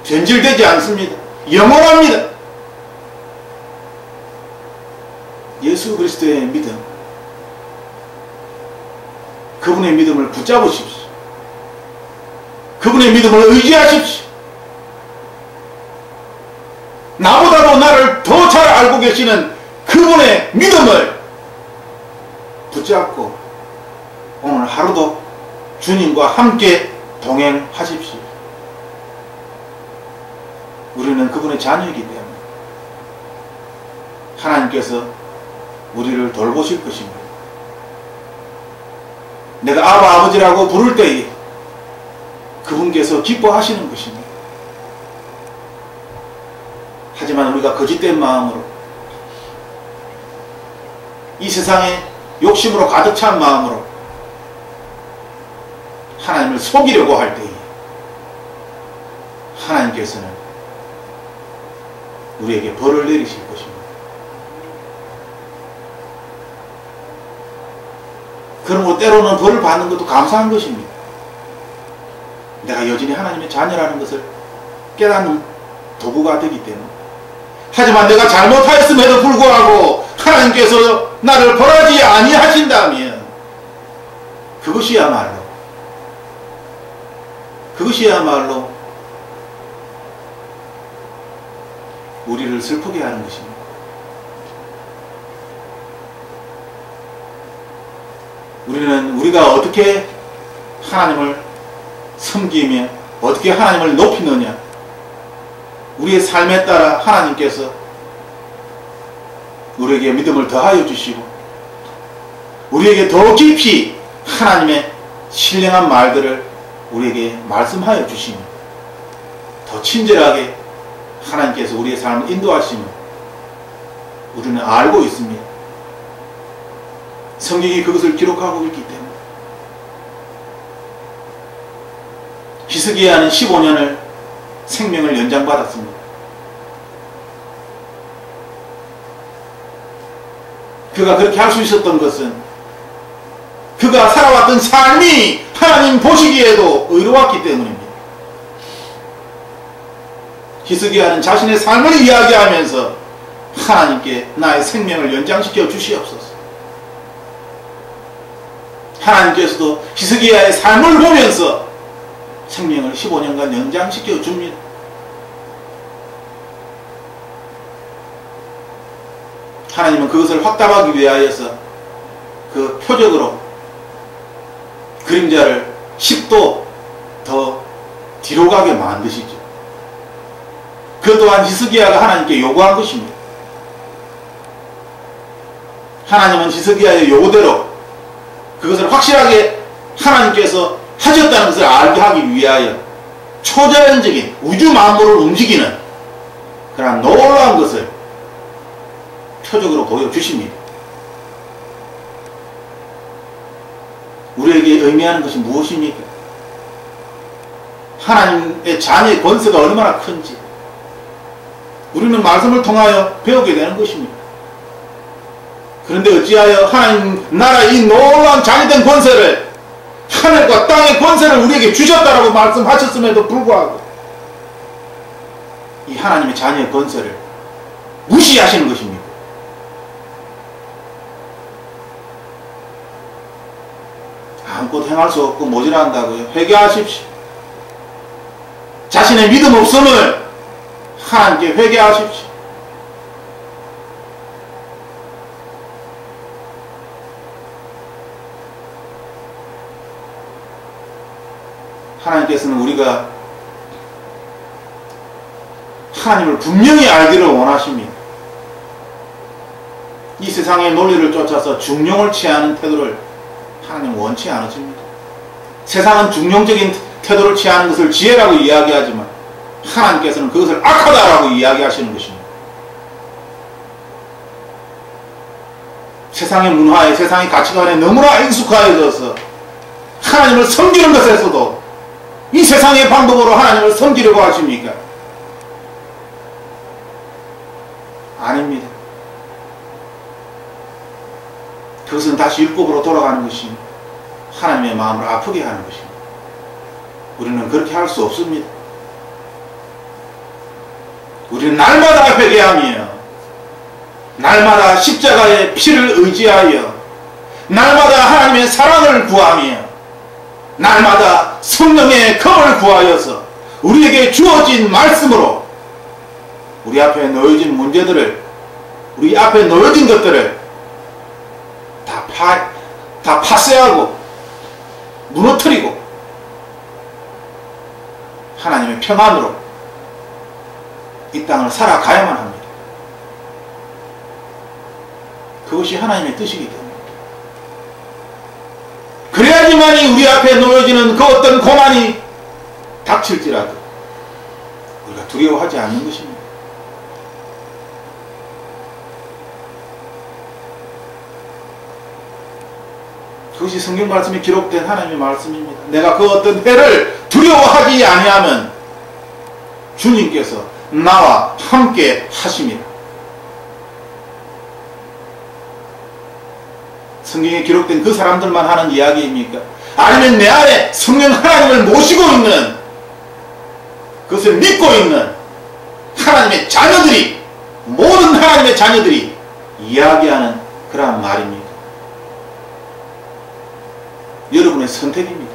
변질되지 않습니다. 영원합니다. 예수 그리스도의 믿음, 그분의 믿음을 붙잡으십시오. 그분의 믿음을 의지하십시오. 나보다도 나를 더 잘 알고 계시는 그분의 믿음을 붙잡고 오늘 하루도 주님과 함께 동행하십시오. 우리는 그분의 자녀이기 때문에 하나님께서 우리를 돌보실 것입니다. 내가 아바 아버지라고 부를 때에 그분께서 기뻐하시는 것입니다. 하지만 우리가 거짓된 마음으로, 이 세상에 욕심으로 가득 찬 마음으로 하나님을 속이려고 할 때에 하나님께서는 우리에게 벌을 내리실 것입니다. 그러므로 때로는 벌을 받는 것도 감사한 것입니다. 내가 여전히 하나님의 자녀라는 것을 깨닫는 도구가 되기 때문에. 하지만 내가 잘못하였음에도 불구하고 하나님께서 나를 벌하지 아니하신다면 그것이야말로 우리를 슬프게 하는 것입니다. 우리가 어떻게 하나님을 섬기며 어떻게 하나님을 높이느냐, 우리의 삶에 따라 하나님께서 우리에게 믿음을 더하여 주시고 우리에게 더 깊이 하나님의 신령한 말들을 우리에게 말씀하여 주시며 더 친절하게 하나님께서 우리의 삶을 인도하시며 우리는 알고 있습니다. 성경이 그것을 기록하고 있기 때문에. 히스기야는 15년을 생명을 연장받았습니다. 그가 그렇게 할 수 있었던 것은 그가 살아왔던 삶이 하나님 보시기에도 의로웠기 때문입니다. 히스기야는 자신의 삶을 이야기하면서 하나님께 나의 생명을 연장시켜 주시옵소서. 하나님께서도 히스기야의 삶을 보면서 생명을 15년간 연장시켜 줍니다. 하나님은 그것을 확답하기 위하여서 그 표적으로 그림자를 10도 더 뒤로 가게 만드시죠. 그 또한 히스기야가 하나님께 요구한 것입니다. 하나님은 히스기야의 요구대로 그것을 확실하게 하나님께서 하셨다는 것을 알게 하기 위하여 초자연적인 우주 만물을 움직이는 그러한 놀라운 것을 표적으로 보여주십니다. 우리에게 의미하는 것이 무엇입니까? 하나님의 자녀의 권세가 얼마나 큰지 우리는 말씀을 통하여 배우게 되는 것입니다. 그런데 어찌하여 하나님 나라의 이 놀라운 자녀된 권세를 하늘과 땅의 권세를 우리에게 주셨다라고 말씀하셨음에도 불구하고 이 하나님의 자녀의 권세를 무시하시는 것입니다. 아무것도 행할 수 없고 모자란다고요. 회개하십시오. 자신의 믿음 없음을 하나님께 회개하십시오. 하나님께서는 우리가 하나님을 분명히 알기를 원하십니다. 이 세상의 논리를 쫓아서 중용을 취하는 태도를 하나님은 원치 않으십니다. 세상은 중용적인 태도를 취하는 것을 지혜라고 이야기하지만 하나님께서는 그것을 악하다라고 이야기하시는 것입니다. 세상의 문화에, 세상의 가치관에 너무나 익숙해져서 하나님을 섬기는 것에서도 이 세상의 방법으로 하나님을 섬기려고 하십니까? 아닙니다. 그것은 다시 율법으로 돌아가는 것이 하나님의 마음을 아프게 하는 것입니다. 우리는 그렇게 할 수 없습니다. 우리는 날마다 회개하며 날마다 십자가의 피를 의지하여 날마다 하나님의 사랑을 구하며 날마다 성령의 검을 구하여서 우리에게 주어진 말씀으로 우리 앞에 놓여진 문제들을, 우리 앞에 놓여진 것들을 다 파쇄하고 무너뜨리고 하나님의 평안으로 이 땅을 살아가야만 합니다. 그것이 하나님의 뜻이기 때문에. 그래야지만이 우리 앞에 놓여지는 그 어떤 고난이 닥칠지라도 우리가 두려워하지 않는 것입니다. 그것이 성경 말씀에 기록된 하나님의 말씀입니다. 내가 그 어떤 해를 두려워하지 아니하면 주님께서 나와 함께 하심이라. 성경에 기록된 그 사람들만 하는 이야기입니까? 아니면 내 안에 성령 하나님을 모시고 있는, 그것을 믿고 있는 하나님의 자녀들이, 모든 하나님의 자녀들이 이야기하는 그러한 말입니다. 여러분의 선택입니다.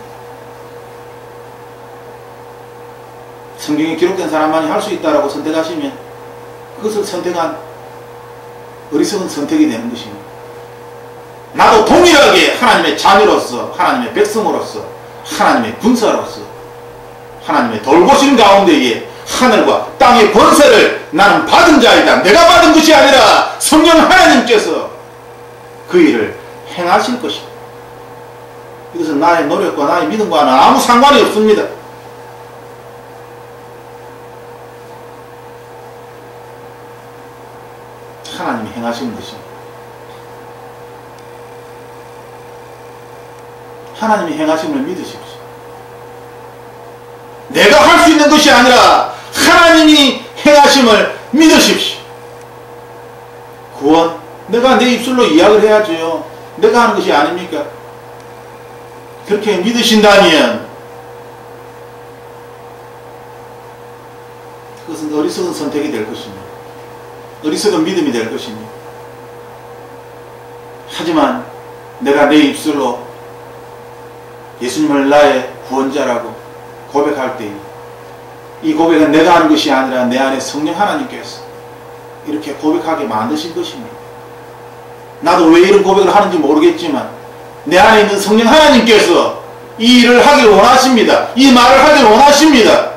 성경에 기록된 사람만이 할 수 있다라고 선택하시면 그것을 선택한 어리석은 선택이 되는 것입니다. 나도 동일하게 하나님의 자녀로서, 하나님의 백성으로서, 하나님의 군사로서 하나님의 돌보심 가운데에 하늘과 땅의 권세를 나는 받은 자이다. 내가 받은 것이 아니라 성령 하나님께서 그 일을 행하실 것이다. 이것은 나의 노력과 나의 믿음과는 아무 상관이 없습니다. 하나님이 행하시는 것입니다. 하나님이 행하심을 믿으십시오. 내가 할 수 있는 것이 아니라 하나님이 행하심을 믿으십시오. 구원, 내가 내 입술로 이야기를 해야죠. 내가 하는 것이 아닙니까? 그렇게 믿으신다면 그것은 어리석은 선택이 될 것입니다. 어리석은 믿음이 될 것입니다. 하지만 내가 내 입술로 예수님을 나의 구원자라고 고백할 때 이 고백은 내가 하는 것이 아니라 내 안에 성령 하나님께서 이렇게 고백하게 만드신 것입니다. 나도 왜 이런 고백을 하는지 모르겠지만 내 안에 있는 성령 하나님께서 이 일을 하기를 원하십니다. 이 말을 하기를 원하십니다.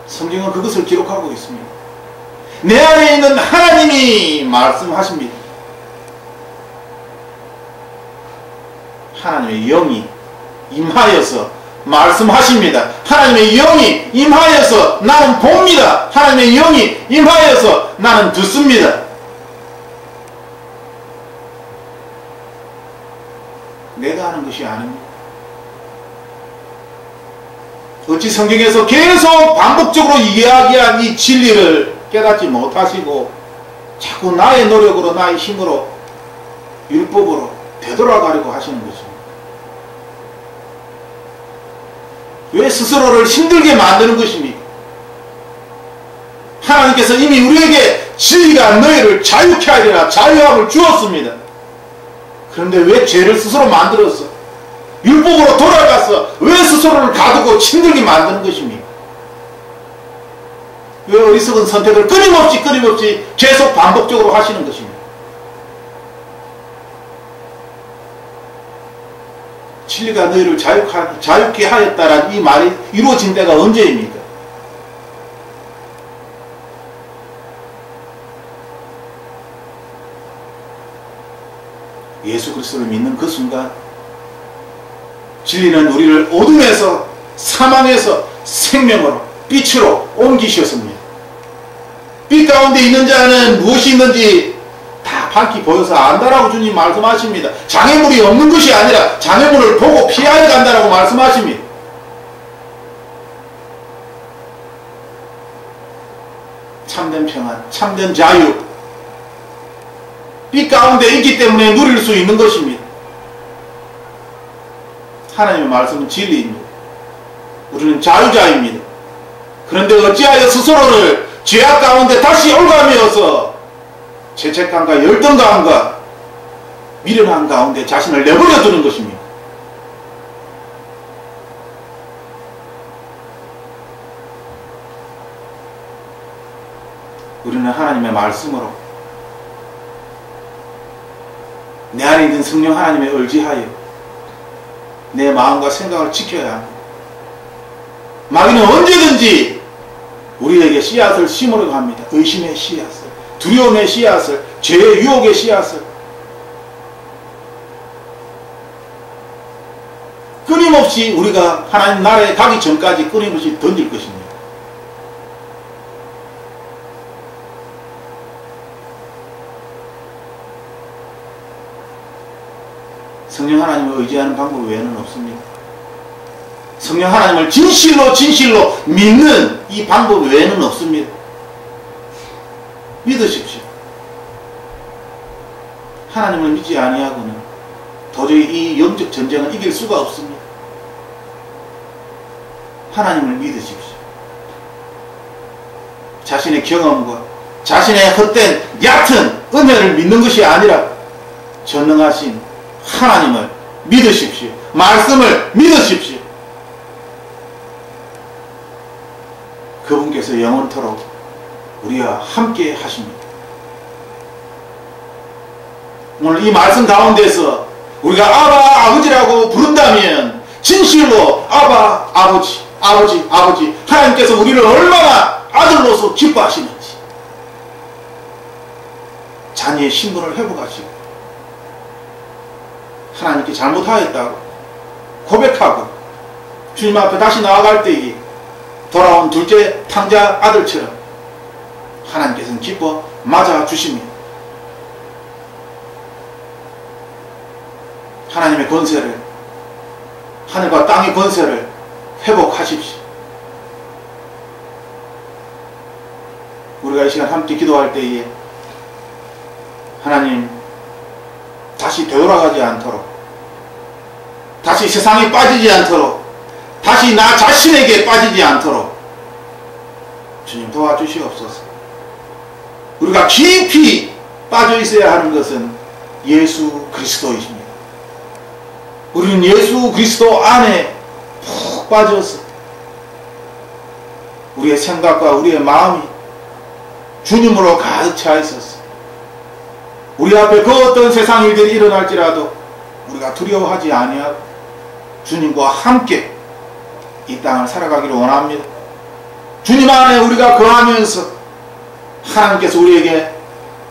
성경은 그것을 기록하고 있습니다. 내 안에 있는 하나님이 말씀하십니다. 하나님의 영이 임하여서 말씀하십니다. 하나님의 영이 임하여서 나는 봅니다. 하나님의 영이 임하여서 나는 듣습니다. 내가 하는 것이 아닙니다. 어찌 성경에서 계속 반복적으로 이야기한 이 진리를 깨닫지 못하시고 자꾸 나의 노력으로 나의 힘으로 율법으로 되돌아가려고 하시는 것입니다. 왜 스스로를 힘들게 만드는 것입니까? 하나님께서 이미 우리에게 진리가 너희를 자유케 하리라 자유함을 주었습니다. 그런데 왜 죄를 스스로 만들었어? 율법으로 돌아가서 왜 스스로를 가두고 힘들게 만드는 것입니까? 왜 어리석은 선택을 끊임없이 계속 반복적으로 하시는 것입니까? 진리가 너희를 자유케 하였다란 이 말이 이루어진 때가 언제입니까? 예수 그리스도를 믿는 그 순간 진리는 우리를 어둠에서 사망에서 생명으로 빛으로 옮기셨습니다. 빛 가운데 있는 자는 무엇이 있는지 다 밝히 보여서 안다라고 주님 말씀하십니다. 장애물이 없는 것이 아니라 장애물을 보고 피하여 간다라고 말씀하십니다. 참된 평안, 참된 자유, 빛 가운데 있기 때문에 누릴 수 있는 것입니다. 하나님의 말씀은 진리입니다. 우리는 자유자입니다. 그런데 어찌하여 스스로를 죄악 가운데 다시 올가매어서 죄책감과 열등감과 미련한 가운데 자신을 내버려 두는 것입니다. 우리는 하나님의 말씀으로 내 안에 있는 성령 하나님에 의지하여 내 마음과 생각을 지켜야 합니다. 마귀는 언제든지 우리에게 씨앗을 심으려고 합니다. 의심의 씨앗을, 두려움의 씨앗을, 죄의 유혹의 씨앗을 끊임없이 우리가 하나님 나라에 가기 전까지 끊임없이 던질 것입니다. 성령 하나님을 의지하는 방법 외에는 없습니다. 성령 하나님을 진실로 믿는 이 방법 외에는 없습니다. 믿으십시오. 하나님을 믿지 아니하고는 도저히 이 영적 전쟁을 이길 수가 없습니다. 하나님을 믿으십시오. 자신의 경험과 자신의 헛된 얕은 은혜를 믿는 것이 아니라 전능하신 하나님을 믿으십시오. 말씀을 믿으십시오. 그분께서 영원토록 우리와 함께 하십니다. 오늘 이 말씀 가운데서 우리가 아바 아버지라고 부른다면 진실로 아바 아버지 하나님께서 우리를 얼마나 아들로서 기뻐하시는지 자녀의 신분을 회복하시고 하나님께 잘못하였다고 고백하고 주님 앞에 다시 나아갈 때에 돌아온 둘째 탕자 아들처럼 하나님께서는 기뻐 맞아주십니다. 하나님의 권세를, 하늘과 땅의 권세를 회복하십시오. 우리가 이 시간 함께 기도할 때에 하나님 다시 되돌아가지 않도록, 다시 세상에 빠지지 않도록, 다시 나 자신에게 빠지지 않도록 주님 도와주시옵소서. 우리가 깊이 빠져 있어야 하는 것은 예수 그리스도이십니다. 우리는 예수 그리스도 안에 푹 빠져서 우리의 생각과 우리의 마음이 주님으로 가득 차 있었어. 우리 앞에 그 어떤 세상 일들이 일어날지라도 우리가 두려워하지 아니하고 주님과 함께 이 땅을 살아가기를 원합니다. 주님 안에 우리가 거하면서 하나님께서 우리에게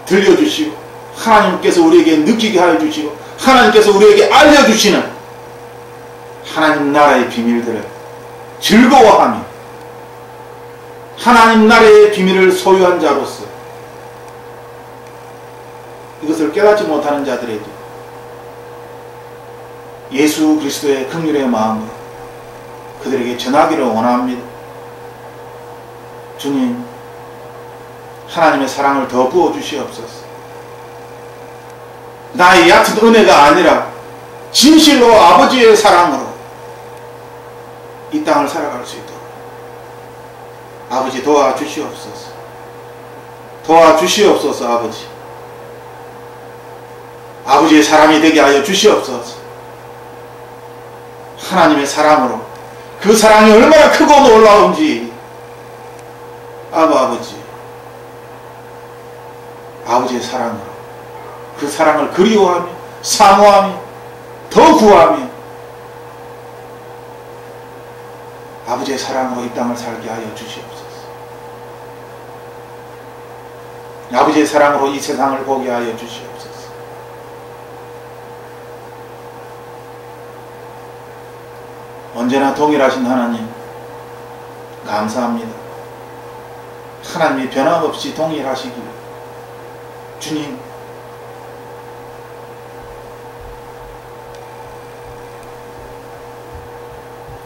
들려주시고 하나님께서 우리에게 느끼게 하여 주시고 하나님께서 우리에게 알려주시는 하나님 나라의 비밀들을 즐거워하며 하나님 나라의 비밀을 소유한 자로서 이것을 깨닫지 못하는 자들에게 예수 그리스도의 긍휼의 마음으로 그들에게 전하기를 원합니다. 주님, 하나님의 사랑을 더 부어주시옵소서. 나의 얕은 은혜가 아니라 진실로 아버지의 사랑으로 이 땅을 살아갈 수 있도록 아버지 도와주시옵소서. 도와주시옵소서. 아버지, 아버지의 사람이 되게 하여 주시옵소서. 하나님의 사랑으로, 그 사랑이 얼마나 크고 놀라운지 아버지, 아버지의 사랑으로 그 사랑을 그리워하며 사모하며 더 구하며 아버지의 사랑으로 이 땅을 살게 하여 주시옵소서. 아버지의 사랑으로 이 세상을 보게 하여 주시옵소서. 언제나 동일하신 하나님 감사합니다. 하나님이 변함없이 동일하시기를 주님,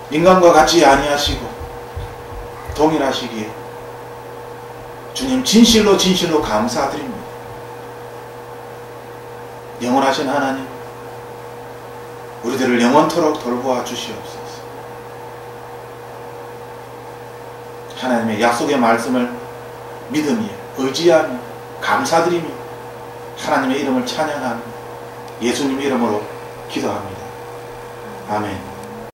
인간과 같이 아니하시고 동일하시기에 주님 진실로 진실로 감사드립니다. 영원하신 하나님, 우리들을 영원토록 돌보아 주시옵소서. 하나님의 약속의 말씀을 믿으며 의지하며 감사드리며 하나님의 이름을 찬양하며 예수님 이름으로 기도합니다. 아멘.